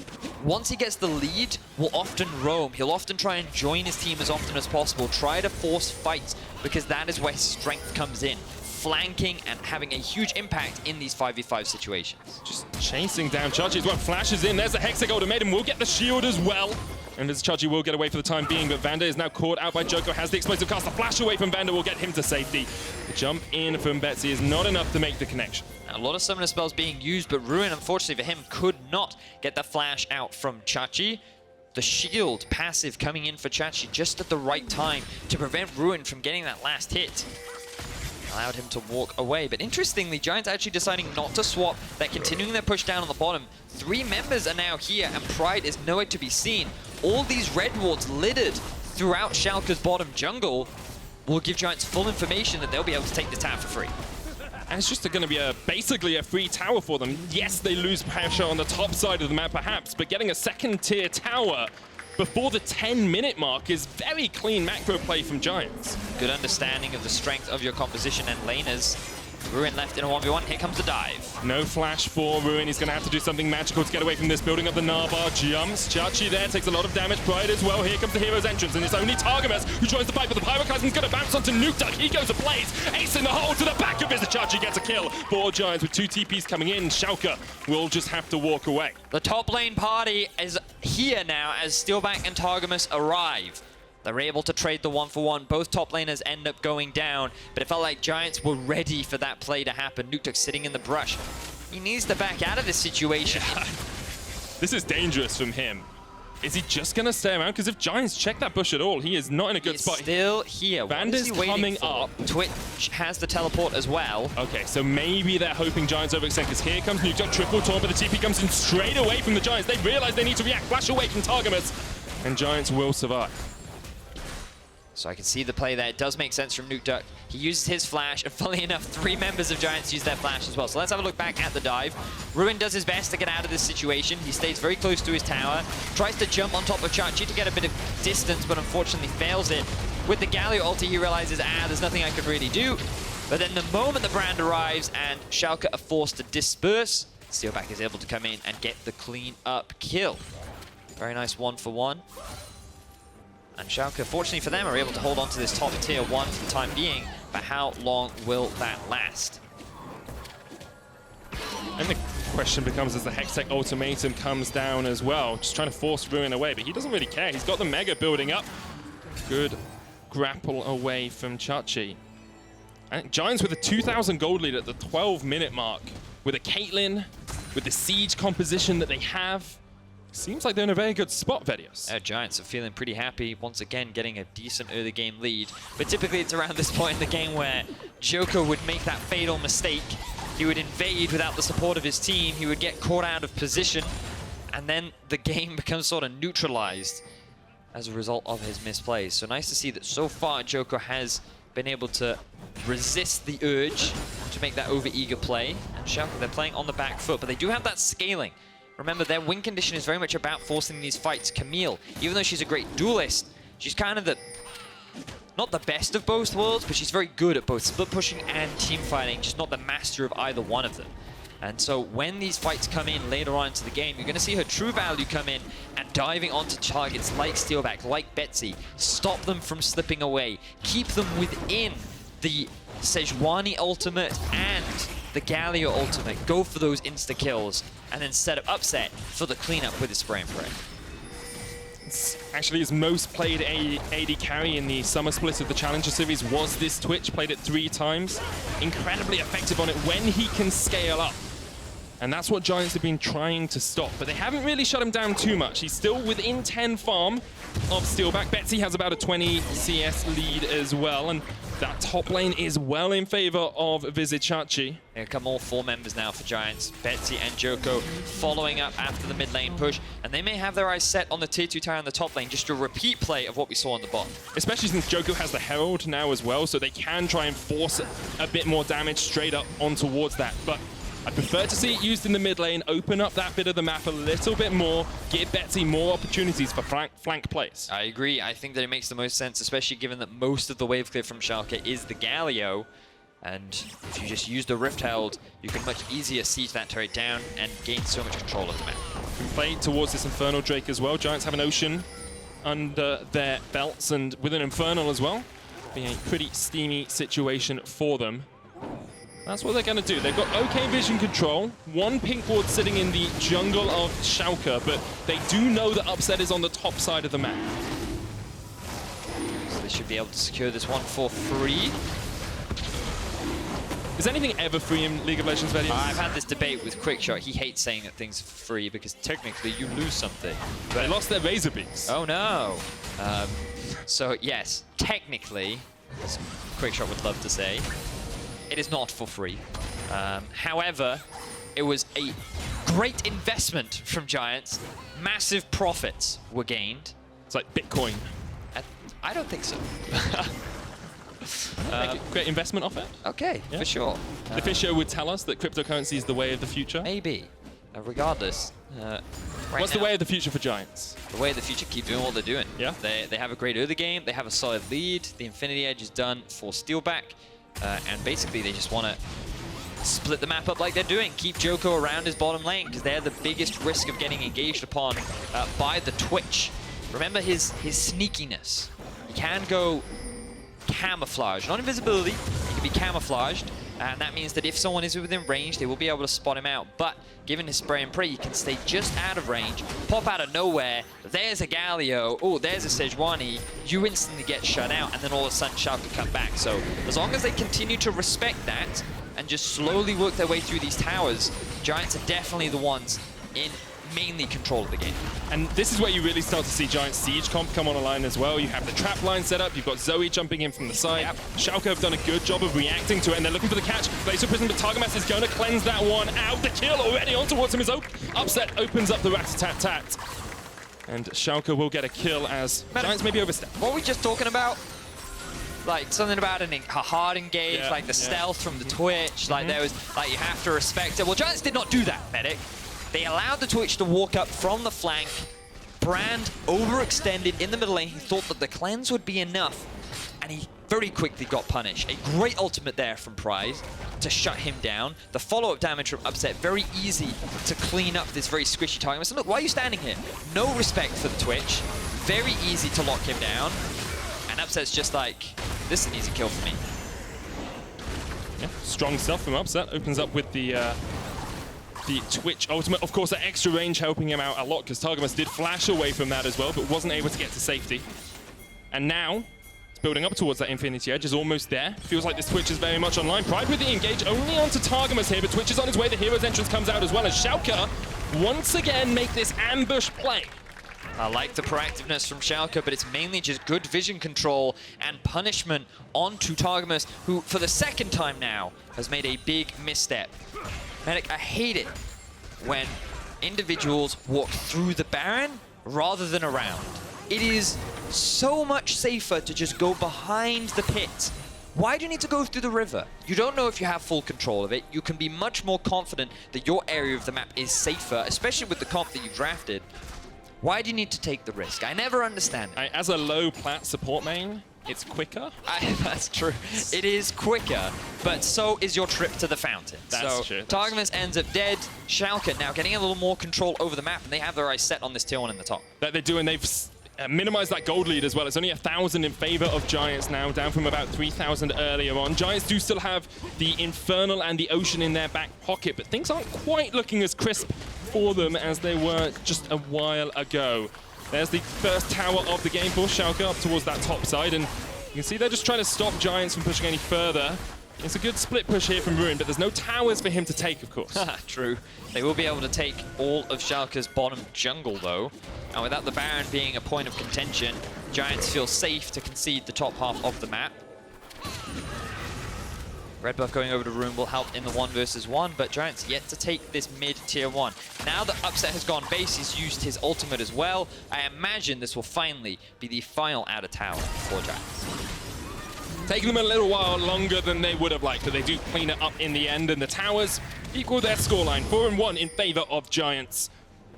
once he gets the lead, will often roam. He'll often try and join his team as often as possible, try to force fights, because that is where his strength comes in. Flanking and having a huge impact in these 5v5 situations. Just chasing down Sjokz as well. Flashes in. There's a Hexa Ultimatum. Will get the shield as well. And as Sjokz will get away for the time being, but VandeR is now caught out by Djoko, has the explosive cast. The flash away from VandeR will get him to safety. The jump in from Betsy is not enough to make the connection. A lot of summoner spells being used, but Ruin, unfortunately for him, could not get the flash out from Sjokz. The shield passive coming in for Sjokz just at the right time to prevent Ruin from getting that last hit. Allowed him to walk away. But interestingly, Giants actually deciding not to swap. They're continuing their push down on the bottom. 3 members are now here, and Pride is nowhere to be seen. All these red wards littered throughout Schalke's bottom jungle will give Giants full information that they'll be able to take the tower for free. And it's just going to be basically a free tower for them. Yes, they lose pressure on the top side of the map perhaps, but getting a second-tier tower before the 10-minute mark is very clean macro play from Giants. Good understanding of the strength of your composition and laners. Ruin left in a 1v1. Here comes the dive. No flash for Ruin. He's going to have to do something magical to get away from this. Building up the Gnar jumps. Sjokz there takes a lot of damage. Pride as well. Here comes the hero's entrance, and it's only Targamas who joins the fight, but the Pyroclasm's going to bounce onto Nukeduck. He goes ablaze. Ace in the hole to the back of Vizicsacsi gets a kill. 4 Giants with 2 TPs coming in. Schalke will just have to walk away. The top lane party is here now as Steeelback and Targamas arrive. They're able to trade the 1-for-1. Both top laners end up going down, but it felt like Giants were ready for that play to happen. Nukeduck sitting in the brush. He needs to back out of this situation. Yeah. This is dangerous from him. Is he just going to stay around? Because if Giants check that bush at all, he is not in a good spot. Still here. VandeR's coming up. Twitch has the teleport as well. Okay, so maybe they're hoping Giants overextend, because here comes Nukeduck, triple taunt, but the TP comes in straight away from the Giants. They realize they need to react. Flash away from Targamas, and Giants will survive. So I can see the play there. It does make sense from Nukeduck. He uses his flash, and funnily enough, 3 members of Giants use their flash as well. So let's have a look back at the dive. Ruin does his best to get out of this situation. He stays very close to his tower, tries to jump on top of Sjokz to get a bit of distance, but unfortunately fails it. With the Galio ulti, he realizes, there's nothing I can really do. But then the moment the brand arrives and Schalke are forced to disperse, Steeelback is able to come in and get the clean up kill. Very nice 1-for-1. And Schalke, fortunately for them, are able to hold on to this top tier 1 for the time being. But how long will that last? And the question becomes, as the Hextech ultimatum comes down as well, just trying to force Ruin away, but he doesn't really care. He's got the Mega building up. Good grapple away from Sjokz. And Giants with a 2,000 gold lead at the 12-minute mark. With a Caitlyn, with the siege composition that they have, seems like they're in a very good spot, Vedius. Giants are feeling pretty happy, once again getting a decent early game lead. But typically it's around this point in the game where Djoko would make that fatal mistake. He would invade without the support of his team, he would get caught out of position, and then the game becomes sort of neutralized as a result of his misplays. So nice to see that so far Djoko has been able to resist the urge to make that over-eager play. And Schalke, they're playing on the back foot, but they do have that scaling. Remember, their win condition is very much about forcing these fights. Camille, even though she's a great duelist, she's kind of not the best of both worlds, but she's very good at both split pushing and team fighting, just not the master of either one of them. And so when these fights come in later on into the game, you're going to see her true value come in and diving onto targets like Steeelback, like Betsy, stop them from slipping away, keep them within the Sejuani ultimate and the Galio ultimate, go for those insta-kills, and then set up upset for the cleanup with the spray and pray. It's actually his most played AD carry in the summer split of the Challenger Series was this Twitch, played it 3 times. Incredibly effective on it when he can scale up. And that's what Giants have been trying to stop, but they haven't really shut him down too much. He's still within 10 farm of Steeelback. Betsy has about a 20 CS lead as well, and That top lane is well in favor of Vizicsacsi. Here come all 4 members now for Giants. Betsy and Djoko following up after the mid lane push. And they may have their eyes set on the tier 2 tower in the top lane. Just a repeat play of what we saw on the bottom. Especially since Djoko has the Herald now as well, so they can try and force a bit more damage straight up on towards that. But I prefer to see it used in the mid lane, open up that bit of the map a little bit more, give Betsy more opportunities for flank plays. I agree. I think that it makes the most sense, especially given that most of the wave clear from Schalke is the Galio. And if you just use the Rift Herald, you can much easier siege that turret down and gain so much control of the map. Can play towards this Infernal Drake as well. Giants have an Ocean under their belts and with an Infernal as well. Being a pretty steamy situation for them. That's what they're going to do. They've got okay vision control. 1 pink ward sitting in the jungle of Schalke, but they do know that Upset is on the top side of the map. So they should be able to secure this one for free. Is anything ever free in League of Legends, Vedius? I've had this debate with Quickshot. He hates saying that things are free because technically you lose something. They lost their Razor Beaks. Oh no. So yes, technically, as Quickshot would love to say, it is not for free. However, it was a great investment from Giants. Massive profits were gained. It's like Bitcoin. I don't think so. Great investment off it. Okay, yeah. For sure. Deficio would tell us that cryptocurrency is the way of the future. Maybe. Regardless. What's the way of the future for Giants? The way of the future, keep doing what they're doing. Yeah. They have a great early game. They have a solid lead. The Infinity Edge is done for Steeelback. And basically, they just want to split the map up like they're doing. Keep Djoko around his bottom lane, because they're the biggest risk of getting engaged upon by the Twitch. Remember his sneakiness. He can go camouflage. Not invisibility, he can be camouflaged. And that means that if someone is within range, they will be able to spot him out. But given his spray and pray, he can stay just out of range, pop out of nowhere. There's a Galio. Oh, there's a Sejuani. You instantly get shut out, and then all of a sudden Schalke come back. So as long as they continue to respect that and just slowly work their way through these towers, Giants are definitely the ones in mainly control of the game. And this is where you really start to see Giants Siege comp come on a line as well. You have the trap line set up, you've got Zoe jumping in from the side. Yep. Schalke have done a good job of reacting to it, and they're looking for the catch. Blazer Prison, but Targamas is going to cleanse that one out. The kill already on towards him is Upset opens up the rat-a-tat-tat. And Schalke will get a kill as Giants maybe overstep. What were we just talking about? Like something about a hard engage, like the stealth from the Twitch, like there was, like you have to respect it. Well, Giants did not do that, Medic. They allowed the Twitch to walk up from the flank. Brand overextended in the middle lane. He thought that the cleanse would be enough, and he very quickly got punished. A great ultimate there from Prize to shut him down. The follow-up damage from Upset, very easy to clean up this very squishy target. So look, why are you standing here? No respect for the Twitch. Very easy to lock him down. And Upset's just like, this is an easy kill for me. Yeah, strong stuff from Upset. Opens up with the Twitch ultimate. Of course, that extra range helping him out a lot, because Targamas did flash away from that as well, but wasn't able to get to safety. And now, it's building up towards that Infinity Edge, is almost there. Feels like this Twitch is very much online. Pride with the engage only onto Targamas here, but Twitch is on his way. The Hero's Entrance comes out as well, as Schalke once again make this ambush play. I like the proactiveness from Schalke, but it's mainly just good vision control and punishment onto Targamas, who, for the second time now, has made a big misstep. Medic, I hate it when individuals walk through the Baron rather than around. It is so much safer to just go behind the pit. Why do you need to go through the river? You don't know if you have full control of it. You can be much more confident that your area of the map is safer, especially with the comp that you drafted. Why do you need to take the risk? I never understand it. As a low plat support main, it's quicker. That's true. It is quicker, but so is your trip to the fountain. That's true. Targamas ends up dead. Schalke now getting a little more control over the map, and they have their eyes set on this tier 1 in the top. That they're doing. They've minimized that gold lead as well. It's only 1,000 in favor of Giants now, down from about 3,000 earlier on. Giants do still have the Infernal and the Ocean in their back pocket, but things aren't quite looking as crisp for them as they were just a while ago. There's the first tower of the game for Schalke up towards that top side, and you can see they're just trying to stop Giants from pushing any further. It's a good split push here from Ruin, but there's no towers for him to take, of course. True. They will be able to take all of Schalke's bottom jungle, though. And without the Baron being a point of contention, Giants feel safe to concede the top half of the map. Red buff going over to Rune will help in the 1 versus 1, but Giants yet to take this mid tier 1. Now that Upset has gone base, he's used his ultimate as well. I imagine this will finally be the final out of tower for Giants. Taking them a little while longer than they would have liked, but they do clean it up in the end, and the towers equal their scoreline, 4-1 in favor of Giants.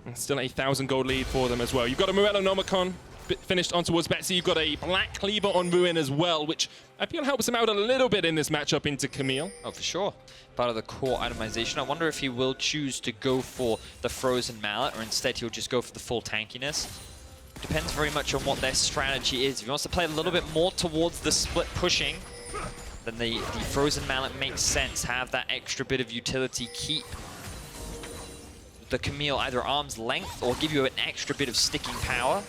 And still a 1,000 gold lead for them as well. You've got a Morello Nomicon finished on towards Betsy. You've got a Black Cleaver on Ruin as well, which I feel helps him out a little bit in this matchup into Camille. Oh, for sure. Part of the core itemization. I wonder if he will choose to go for the Frozen Mallet, or instead he'll just go for the full tankiness. Depends very much on what their strategy is. If he wants to play a little bit more towards the split pushing, then the Frozen Mallet makes sense. Have that extra bit of utility, keep the Camille either arm's length or give you an extra bit of sticking power.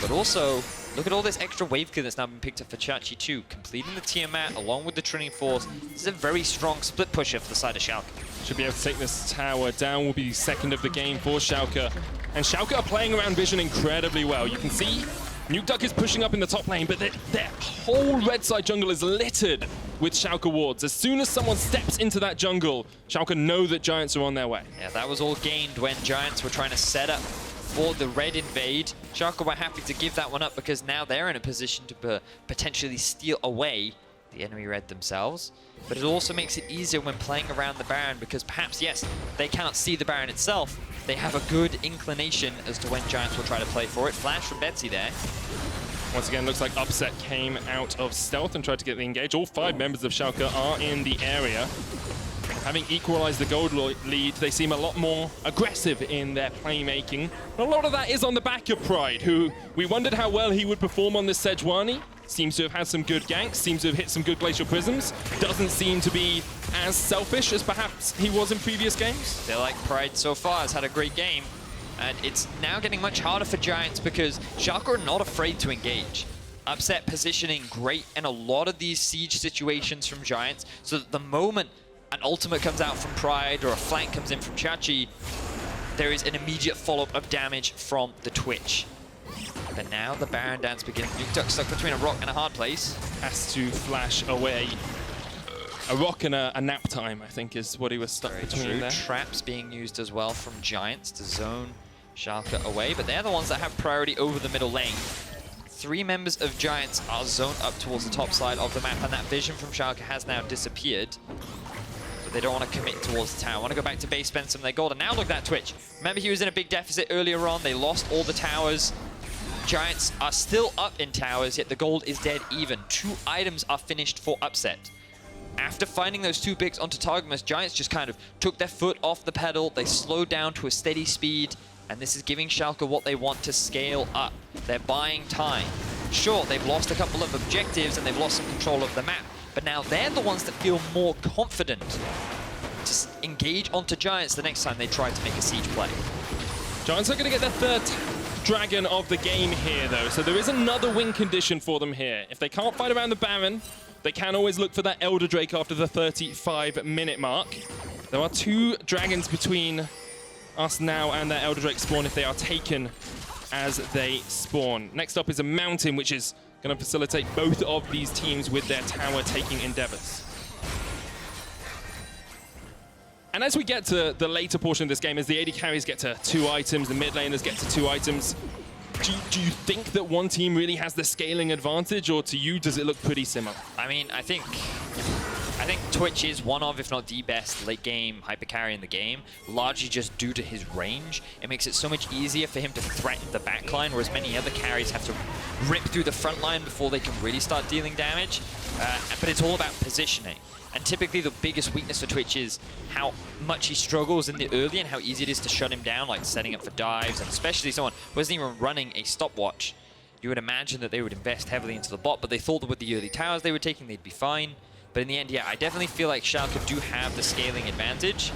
But also, look at all this extra wave clear that's now been picked up for Chachi too. Completing the Tiamat along with the Trinity Force. This is a very strong split pusher for the side of Schalke. Should be able to take this tower down. Will be second of the game for Schalke. And Schalke are playing around Vision incredibly well. You can see Nukeduck is pushing up in the top lane, but their whole red side jungle is littered with Schalke wards. As soon as someone steps into that jungle, Schalke know that Giants are on their way. Yeah, that was all gained when Giants were trying to set up for the red invade. Schalke were happy to give that one up because now they're in a position to potentially steal away the enemy red themselves. But it also makes it easier when playing around the Baron because perhaps, yes, they cannot see the Baron itself. They have a good inclination as to when Giants will try to play for it. Flash from Betsy there. Once again, looks like Upset came out of stealth and tried to get the engage. All 5 members of Schalke are in the area. Having equalized the gold lead, they seem a lot more aggressive in their playmaking. A lot of that is on the back of Pride, who we wondered how well he would perform on this Sejuani. Seems to have had some good ganks, seems to have hit some good glacial prisms. Doesn't seem to be as selfish as perhaps he was in previous games. They're like Pride so far has had a great game. And it's now getting much harder for Giants because Schalke are not afraid to engage. Upset positioning great in a lot of these siege situations from Giants, so that the moment an ultimate comes out from Pride or a flank comes in from Chachi, there is an immediate follow-up of damage from the Twitch. But now the Baron dance beginning. Nukeduck stuck between a rock and a hard place. Has to flash away. A rock and a nap time, I think, is what he was stuck between there. Traps being used as well from Giants to zone Schalke away, but they're the ones that have priority over the middle lane. 3 members of Giants are zoned up towards the top side of the map, and that vision from Schalke has now disappeared. But they don't want to commit towards the tower. Want to go back to base, spend some of their gold, and now look at that Twitch. Remember, he was in a big deficit earlier on. They lost all the towers. Giants are still up in towers, yet the gold is dead even. 2 items are finished for Upset. After finding those 2 picks onto Targamas, Giants just kind of took their foot off the pedal. They slowed down to a steady speed, and this is giving Schalke what they want to scale up. They're buying time. Sure, they've lost a couple of objectives and they've lost some control of the map, but now they're the ones that feel more confident to engage onto Giants the next time they try to make a siege play. Giants are going to get their 3rd dragon of the game here, though, so there is another win condition for them here. If they can't fight around the Baron, they can always look for that Elder Drake after the 35-minute mark. There are 2 dragons between us now and that Elder Drake spawn if they are taken as they spawn. Next up is a mountain, which is going to facilitate both of these teams with their tower-taking endeavors. And as we get to the later portion of this game, as the AD carries get to 2 items, the mid laners get to 2 items, do you think that one team really has the scaling advantage, or to you, does it look pretty similar? I mean, I think Twitch is one of, if not the best, late game hyper carry in the game, largely just due to his range. It makes it so much easier for him to threaten the backline, whereas many other carries have to rip through the front line before they can really start dealing damage. But it's all about positioning. And typically the biggest weakness for Twitch is how much he struggles in the early and how easy it is to shut him down, like setting up for dives, and especially someone who isn't even running a stopwatch. You would imagine that they would invest heavily into the bot, but they thought that with the early towers they were taking, they'd be fine. But in the end, yeah, I definitely feel like Schalke do have the scaling advantage,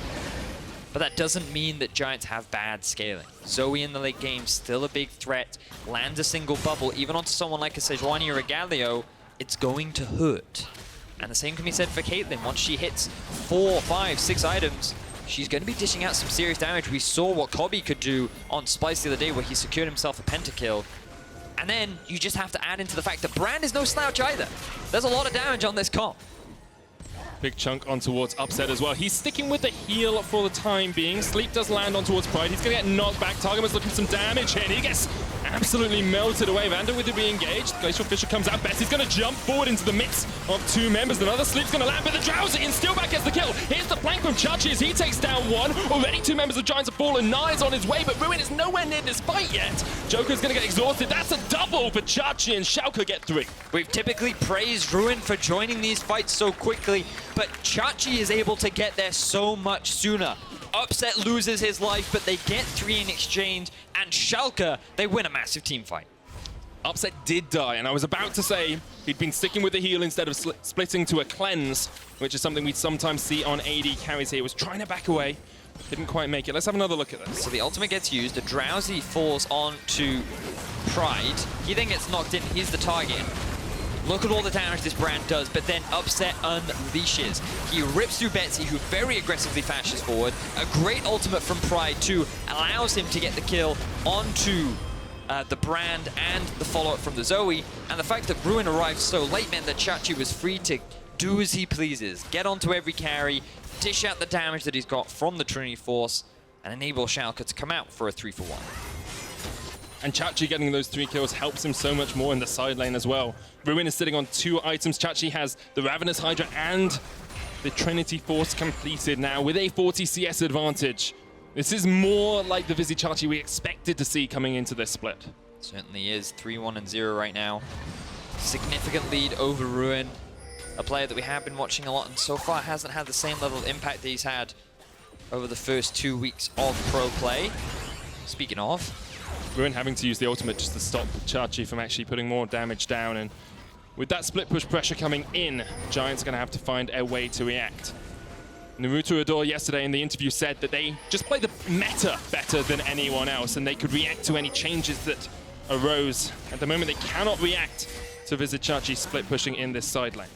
but that doesn't mean that Giants have bad scaling. Zoe in the late game, still a big threat, lands a single bubble, even onto someone like a Sejuani or a Galio, it's going to hurt. And the same can be said for Caitlyn. Once she hits 4, 5, 6 items, she's going to be dishing out some serious damage. We saw what Kobe could do on Splice the other day, where he secured himself a pentakill. And then you just have to add into the fact that Brand is no slouch either. There's a lot of damage on this comp. Big chunk on towards Upset as well. He's sticking with the heal for the time being. Sleep does land on towards Pride. He's going to get knocked back. Targamas looking for some damage here, and he gets absolutely melted away. VandeR with the re-engaged. Glacial Fisher comes out. Betsy's going to jump forward into the midst of two members. Another Sleep's going to land, but the Drowsy and Steeelback gets the kill. Here's the flank from Sjokz as he takes down one. Already two members of Giants have fallen. Gnar is on his way, but Ruin is nowhere near this fight yet. Joker's going to get exhausted. That's a double for Sjokz, and Schalke get 3. We've typically praised Ruin for joining these fights so quickly, but Sjokz is able to get there so much sooner. Upset loses his life, but they get 3 in exchange, and Schalke, they win a massive team fight. Upset did die, and I was about to say he'd been sticking with the heal instead of splitting to a cleanse, which is something we sometimes see on AD carries here. He was trying to back away, didn't quite make it. Let's have another look at this. So the ultimate gets used, the Drowsy falls on to Pride. He then gets knocked in, he's the target. Look at all the damage this Brand does, but then Upset unleashes. He rips through Betsy, who very aggressively fashes forward. A great ultimate from Pride, too, allows him to get the kill onto the Brand and the follow-up from the Zoe. And the fact that Ruin arrived so late meant that Sjokz was free to do as he pleases. Get onto every carry, dish out the damage that he's got from the Trinity Force, and enable Schalke to come out for a 3-for-1. And Sjokz getting those 3 kills helps him so much more in the side lane as well. Ruin is sitting on 2 items. Sjokz has the Ravenous Hydra and the Trinity Force completed now with a 40 CS advantage. This is more like the Vizicsacsi we expected to see coming into this split. Certainly is. 3-1-0 right now. Significant lead over Ruin. A player that we have been watching a lot and so far hasn't had the same level of impact that he's had over the first 2 weeks of pro play. Speaking of, Ruin having to use the ultimate just to stop Sjokz from actually putting more damage down, and with that split push pressure coming in, Giants are going to have to find a way to react. Naruto Adore yesterday in the interview said that they just play the meta better than anyone else, and they could react to any changes that arose. At the moment, they cannot react to Vizicsacsi split pushing in this side lane.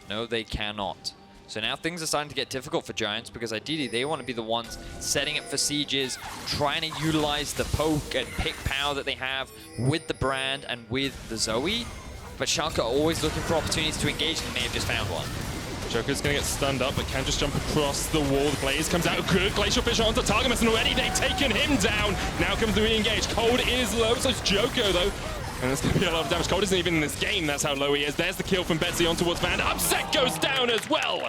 no, they cannot. So now things are starting to get difficult for Giants because ideally they want to be the ones setting up for sieges, trying to utilize the poke and pick power that they have with the Brand and with the Zoe. But Schalke are always looking for opportunities to engage, and they have just found one. Joker's going to get stunned up, but can just jump across the wall. The Blaze comes out good. Glacial Fisher onto Targamas, and already they've taken him down. Now comes the re-engage. Cold is low, so it's Djoko, though. And there's going to be a lot of damage. Cold isn't even in this game. That's how low he is. There's the kill from Betsy on towards VandeR. Upset goes down as well.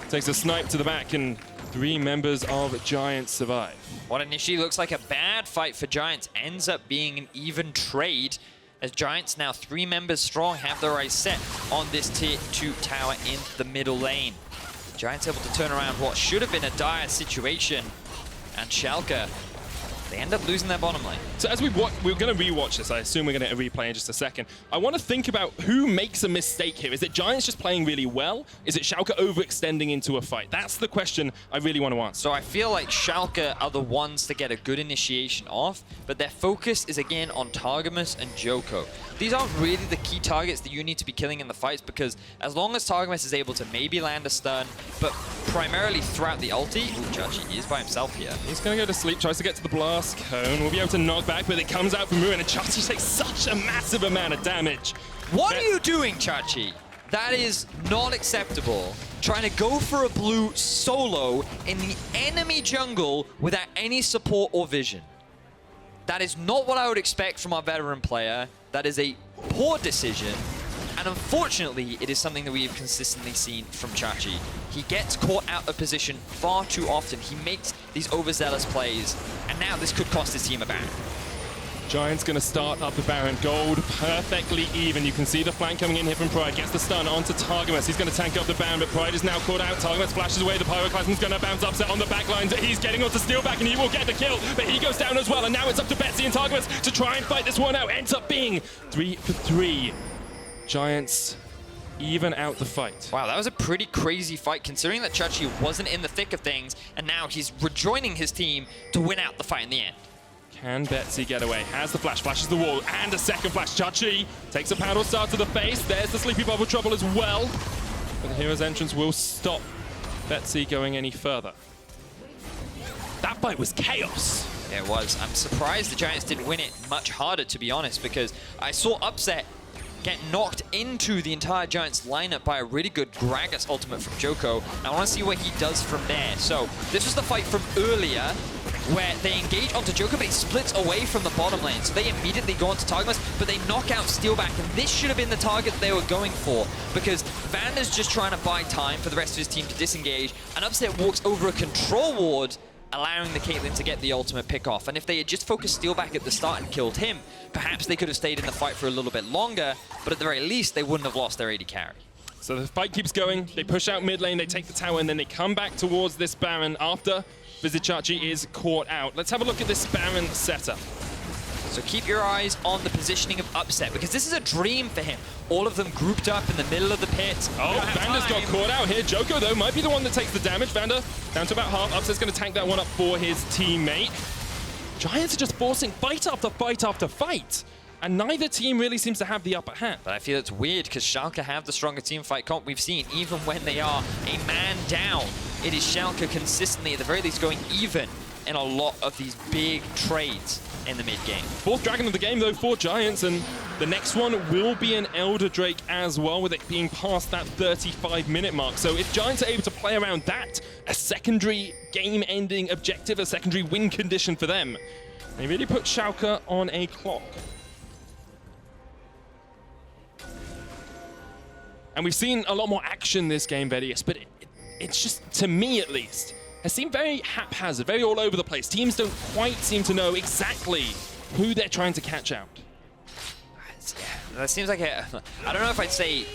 Takes a snipe to the back, and 3 members of Giants survive. What initially looks like a bad fight for Giants ends up being an even trade, as Giants now 3 members strong have their eyes set on this tier 2 tower in the middle lane. Giants able to turn around what should have been a dire situation, and Schalke, they end up losing their bottom lane. So as we're going to rewatch this, I assume we're going to replay in just a second. I want to think about who makes a mistake here. Is it Giants just playing really well? Is it Schalke overextending into a fight? That's the question I really want to answer. So I feel like Schalke are the ones to get a good initiation off, but their focus is again on Targamas and Djoko. These aren't really the key targets that you need to be killing in the fights, because as long as Targamas is able to maybe land a stun, but primarily throughout the ulti, Sjokz, he is by himself here. He's going to go to sleep, tries to get to the blast cone. We'll be able to knock back, but it comes out from Ruin, and Sjokz takes such a massive amount of damage. What are you doing, Sjokz? That is not acceptable. Trying to go for a blue solo in the enemy jungle without any support or vision. That is not what I would expect from our veteran player. That is a poor decision. And unfortunately, it is something that we have consistently seen from Sjokz. He gets caught out of position far too often. He makes these overzealous plays. And now this could cost his team a Baron. Giants going to start up the Baron. Gold perfectly even. You can see the flank coming in here from Pride. Gets the stun onto Targamas. He's going to tank up the Baron, but Pride is now caught out. Targamas flashes away. The Pyroclasm's going to bounce Upset on the back lines. He's getting onto Steeelback, and he will get the kill, but he goes down as well. And now it's up to Betsy and Targamas to try and fight this one out. Ends up being 3 for 3. Giants even out the fight. Wow, that was a pretty crazy fight, considering that Sjokz wasn't in the thick of things, and now he's rejoining his team to win out the fight in the end. Can Betsy get away? Has the flash, flashes the wall, and a second flash. Sjokz takes a paddle star to the face. There's the Sleepy Bubble Trouble as well. But the hero's entrance will stop Betsy going any further. That fight was chaos. Yeah, it was. I'm surprised the Giants didn't win it much harder, to be honest, because I saw Upset get knocked into the entire Giants lineup by a really good Gragas ultimate from Djoko. I want to see what he does from there. So this was the fight from earlier where they engage onto Djoko, but he splits away from the bottom lane. So they immediately go onto Targamas, but they knock out Steeelback, and this should have been the target they were going for, because VandeR's just trying to buy time for the rest of his team to disengage, and Upset walks over a control ward, allowing the Caitlyn to get the ultimate pick off. And if they had just focused Steeelback at the start and killed him, perhaps they could have stayed in the fight for a little bit longer, but at the very least, they wouldn't have lost their AD carry. So the fight keeps going. They push out mid lane, they take the tower, and then they come back towards this Baron after Vizicsacsi is caught out. Let's have a look at this Baron setup. So keep your eyes on the positioning of Upset, because this is a dream for him. All of them grouped up in the middle of the pit. Oh, VandeR's got caught out here. Djoko, though, might be the one that takes the damage. VandeR down to about half. Upset's going to tank that one up for his teammate. Giants are just forcing fight after fight after fight, and neither team really seems to have the upper hand. But I feel it's weird because Schalke have the stronger team fight comp we've seen. Even when they are a man down, it is Schalke consistently, at the very least, going even in a lot of these big trades in the mid game. Fourth dragon of the game, though, for Giants, and the next one will be an Elder Drake as well, with it being past that 35-minute mark. So if Giants are able to play around that, a secondary game-ending objective, a secondary win condition for them, they really put Schalke on a clock. And we've seen a lot more action this game, Vedius, but it's just, to me at least, has seemed very haphazard, very all over the place. Teams don't quite seem to know exactly who they're trying to catch out. Yeah, that seems like a... I don't know if I'd say...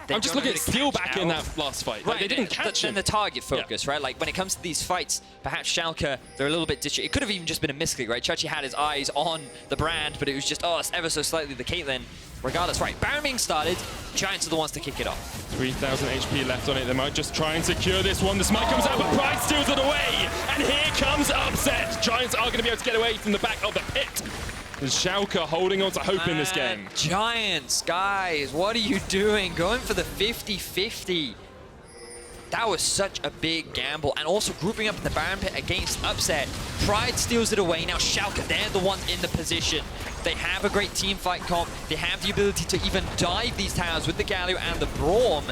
I'm just looking at Steeelback in that last fight. Like, Right, they didn't catch him. And the target focus, right? Like, when it comes to these fights, perhaps Schalke, they're a little bit ditchy. It could have even just been a misclick, right? Chachi had his eyes on the brand, but it was just, oh, it's ever so slightly the Caitlyn. Regardless, right, Baron being started, Giants are the ones to kick it off. 3,000 HP left on it. They might just try and secure this one. The smite comes out, but Pride steals it away. And here comes Upset. Giants are going to be able to get away from the back of the pit. There's Schalke holding on to hope in this game. Giants, guys, what are you doing? Going for the 50-50. That was such a big gamble. And also grouping up in the Baron pit against Upset. Pride steals it away. Now Schalke, they're the ones in the position. They have a great team fight comp. They have the ability to even dive these towers with the Galio and the Braum.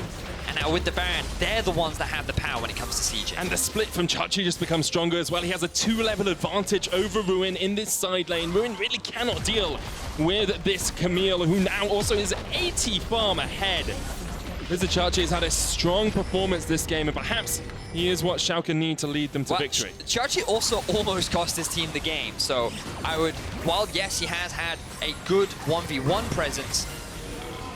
And now with the Baron, they're the ones that have the power when it comes to siege. And the split from Chachi just becomes stronger as well. He has a 2-level advantage over Ruin in this side lane. Ruin really cannot deal with this Camille, who now also is 80 farm ahead. Vizicsacsi has had a strong performance this game, and perhaps he is what Schalke need to lead them to victory. Chachi also almost cost his team the game, so I would, while yes, he has had a good 1v1 presence,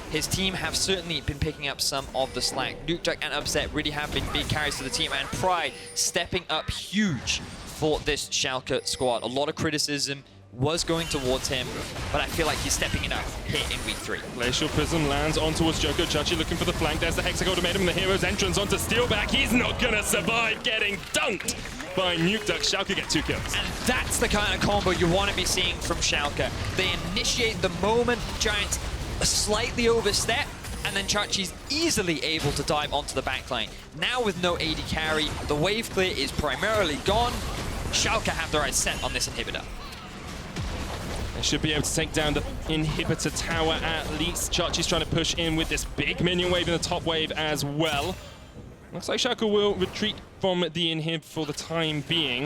his team have certainly been picking up some of the slack. Nukeduck and Upset really have been big carries for the team, and Pride stepping up huge for this Schalke squad. A lot of criticism was going towards him, but I feel like he's stepping it up here in week 3. Glacial Prism lands on towards Djoko. Chachi looking for the flank. There's the Hexagon ultimatum and the hero's entrance onto Steeelback. He's not gonna survive getting dunked by Nukeduck. Schalke get 2 kills. And that's the kind of combo you want to be seeing from Schalke. They initiate the moment Giants slightly overstep, and then Chachi's easily able to dive onto the backline. Now with no AD carry, the wave clear is primarily gone. Schalke have their eyes set on this inhibitor. They should be able to take down the inhibitor tower at least. Chachi's trying to push in with this big minion wave in the top wave as well. Looks like Schalke will retreat from the inhib for the time being.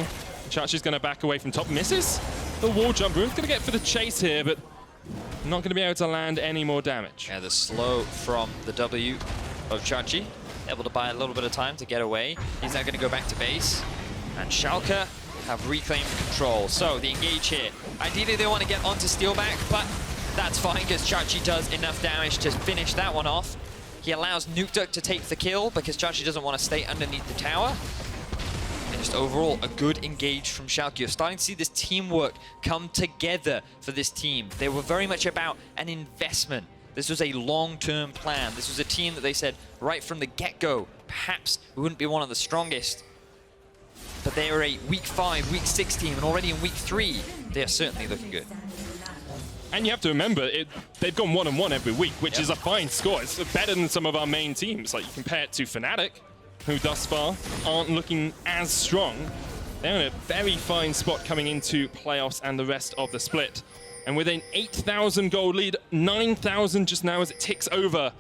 Chachi's going to back away from top. Misses the wall jump. Rune's going to get for the chase here, but not going to be able to land any more damage. Yeah, the slow from the W of Chachi. Able to buy a little bit of time to get away. He's now going to go back to base. And Schalke have reclaimed control. So the engage here. Ideally they want to get onto Steeelback, but that's fine because Chachi does enough damage to finish that one off. He allows Nukeduck to take the kill because Chachi doesn't want to stay underneath the tower. And just overall, a good engage from Schalke. You're starting to see this teamwork come together for this team. They were very much about an investment. This was a long-term plan. This was a team that they said right from the get-go, perhaps we wouldn't be one of the strongest, but they are a week 5, week 6 team, and already in week 3, they are certainly looking good. And you have to remember, they've gone 1-1 every week, which is a fine score. It's better than some of our main teams. Like, you compare it to Fnatic, who thus far aren't looking as strong. They're in a very fine spot coming into playoffs and the rest of the split. And with an 8,000 gold lead, 9,000 just now as it ticks over.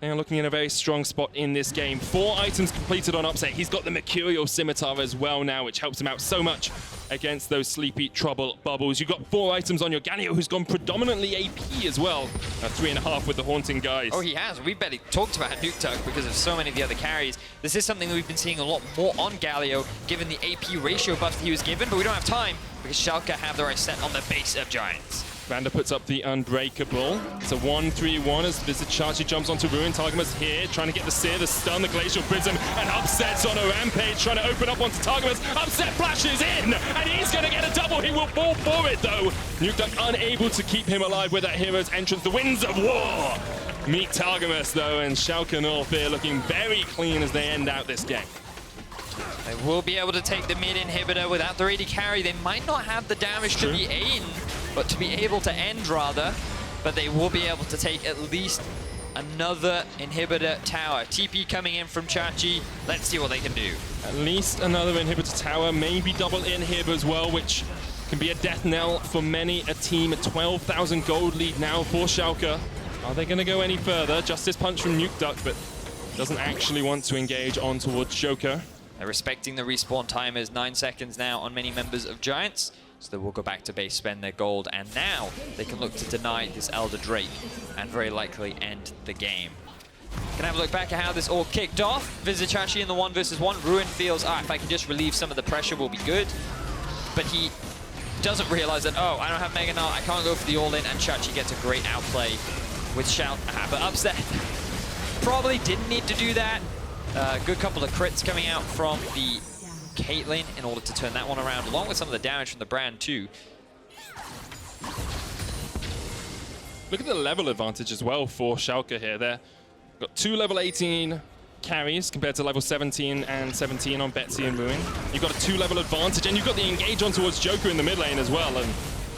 They are looking in a very strong spot in this game. 4 items completed on Upset. He's got the Mercurial Scimitar as well now, which helps him out so much against those sleepy trouble bubbles. You've got 4 items on your Galio, who's gone predominantly AP as well. 3.5 with the Haunting Guys. Oh, he has. We barely talked about Nukeduck because of so many of the other carries. This is something that we've been seeing a lot more on Galio, given the AP ratio buff that he was given, but we don't have time because Schalke have their eyes set on the base of Giants. VandeR puts up the Unbreakable. It's a 1-3-1 as Vizicsacsi jumps onto Ruin. Targamas here, trying to get the Seer, the stun, the Glacial Prism, and Upset's on a rampage, trying to open up onto Targamas. Upset flashes in, and he's going to get a double. He will fall for it, though. Nukeduck unable to keep him alive with that hero's entrance. The Winds of War meet Targamas, though, and Schalke 04 looking very clean as they end out this game. They will be able to take the mid inhibitor without their AD carry. They might not have the damage to be in, but to be able to end rather. But they will be able to take at least another inhibitor tower. TP coming in from Chachi. Let's see what they can do. At least another inhibitor tower, maybe double inhib as well, which can be a death knell for many a team. A 12,000 gold lead now for Schalke. Are they going to go any further? Justice Punch from Nukeduck, but doesn't actually want to engage on towards Djoko. They're respecting the respawn timers, 9 seconds now on many members of Giants. So they will go back to base, spend their gold, and now they can look to deny this Elder Drake and very likely end the game. Can have a look back at how this all kicked off. Vizicsacsi in the 1v1. Ruin feels, if I can just relieve some of the pressure, will be good. But he doesn't realize that, oh, I don't have Mega Gnar, I can't go for the all-in, and Chachi gets a great outplay with Schalke. But Upset probably didn't need to do that. Good couple of crits coming out from the Caitlyn in order to turn that one around, along with some of the damage from the Brand too. Look at the level advantage as well for Schalke here. They've got 2 level 18 carries compared to level 17 and 17 on Betsy and Ruin. You've got a 2 level advantage, and you've got the engage on towards Djoko in the mid lane as well. And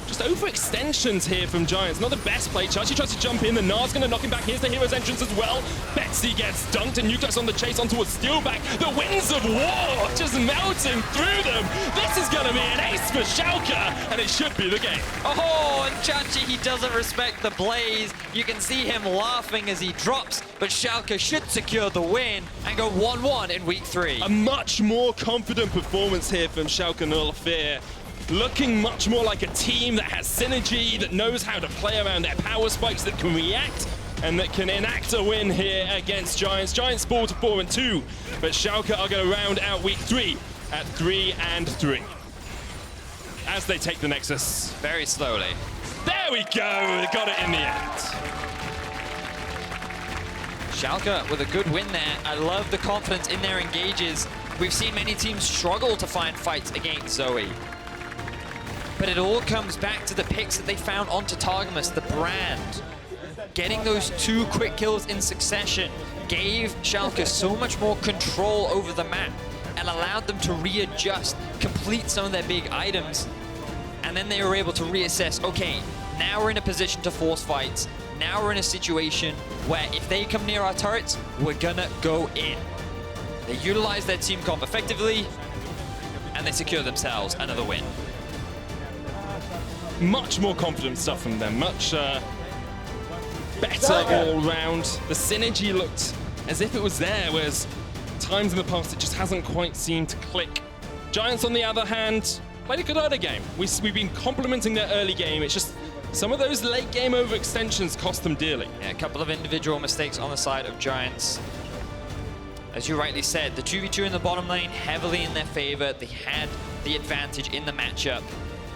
just overextensions here from Giants. Not the best play. Chachi tries to jump in. The Gnar's going to knock him back. Here's the hero's entrance as well. Betsy gets dunked, and Nukeduck's on the chase on towards Steeelback. The Winds of War just melting through them. This is going to be an ace for Schalke, and it should be the game. Oh, and Chachi, he doesn't respect the blaze. You can see him laughing as he drops, but Schalke should secure the win and go 1-1 in week 3. A much more confident performance here from Schalke 04. Looking much more like a team that has synergy, that knows how to play around their power spikes, that can react and that can enact a win here against Giants. Giants fall to 4-2, but Schalke are going to round out week 3 at 3-3 as they take the Nexus. Very slowly. There we go, they got it in the end. Schalke with a good win there. I love the confidence in their engages. We've seen many teams struggle to find fights against Zoe. But it all comes back to the picks that they found onto Targamas, the Brand. Getting those 2 quick kills in succession gave Schalke so much more control over the map and allowed them to readjust, complete some of their big items. And then they were able to reassess, okay, now we're in a position to force fights. Now we're in a situation where if they come near our turrets, we're gonna go in. They utilize their team comp effectively, and they secure themselves another win. Much more confident stuff from them, much better all round. The synergy looked as if it was there, whereas times in the past it just hasn't quite seemed to click. Giants, on the other hand, played a good early game. We've been complimenting their early game. It's just some of those late game overextensions cost them dearly. Yeah, a couple of individual mistakes on the side of Giants. As you rightly said, the 2v2 in the bottom lane heavily in their favor. They had the advantage in the matchup.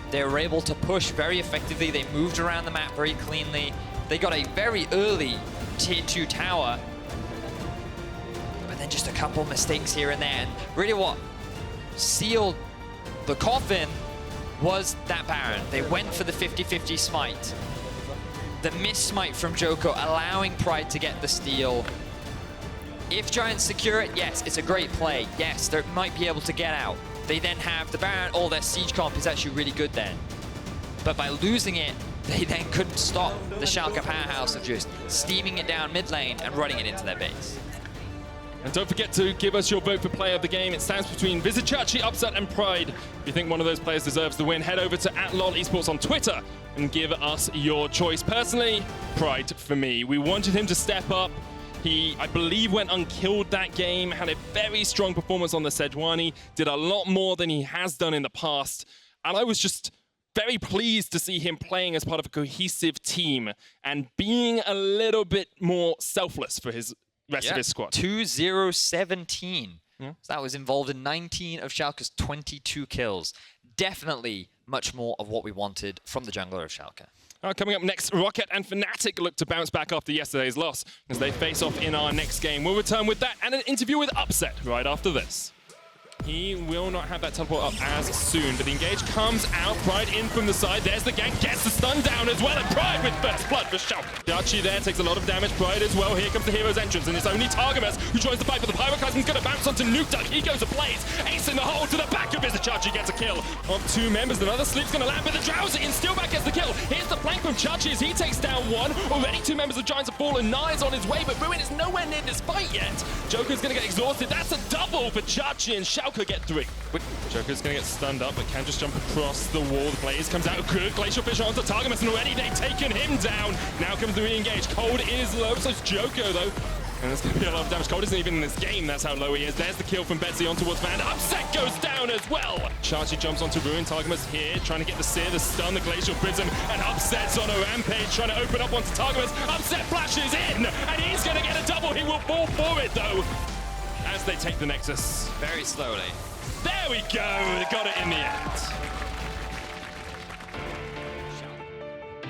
They were able to push very effectively. They moved around the map very cleanly. They got a very early tier 2 tower. But then just a couple mistakes here and there. And really what sealed the coffin was that Baron. They went for the 50-50 smite. The miss smite from Djoko allowing Pride to get the steal. If Giants secure it, yes, it's a great play. Yes, they might be able to get out. They then have the Baron, all their siege comp is actually really good then. But by losing it, they then couldn't stop the Schalke powerhouse of just steaming it down mid lane and running it into their base. And don't forget to give us your vote for player of the game. It stands between Vizicsacsi, Upset, and Pride. If you think one of those players deserves the win, head over to @LOLesports on Twitter and give us your choice. Personally, Pride for me. We wanted him to step up. He, I believe, went unkilled that game, had a very strong performance on the Sejuani, did a lot more than he has done in the past. And I was just very pleased to see him playing as part of a cohesive team and being a little bit more selfless for his rest of his squad. 2-0-17. So that was involved in 19 of Schalke's 22 kills. Definitely much more of what we wanted from the jungler of Schalke. Coming up next, Rocket and Fnatic look to bounce back after yesterday's loss as they face off in our next game. We'll return with that and an interview with Upset right after this. He will not have that teleport up as soon, but the engage comes out. Pride in from the side. There's the gank, gets the stun down as well, and Pride with first blood for Schalke. Archie there takes a lot of damage. Pride as well. Here comes the hero's entrance, and it's only Targamas who joins the fight, but the Pyroclasm's going to bounce onto Nukeduck. He goes ablaze. Ace in the hole to the back of Vizicsacsi gets a kill. Of 2 members, another sleep's going to land, but the Drowsy and Steeelback gets the kill. Here's the flank from Chachi as he takes down 1. Already 2 members of Giants have fallen. Gnar is on his way, but Ruin is nowhere near this fight yet. Joker's going to get exhausted. That's a double for Chachi, and Schalke get 3. Joker's going to get stunned up, but can just jump across the wall. The Blaze comes out good. Glacial Fissure onto Targamas, and already they've taken him down. Now comes the re-engage. Cold is low, so it's Djoko, though. And there's going to be a lot of damage. Cold isn't even in this game. That's how low he is. There's the kill from Betsy on towards VandeR. Upset goes down as well. Chachi jumps onto Ruin. Targamas here, trying to get the Seer, the stun, the Glacial Prism, and Upset's on a rampage, trying to open up onto Targamas. Upset flashes in, and he's going to get a double. He will fall for it, though, as they take the Nexus. Very slowly. There we go, they got it in the end.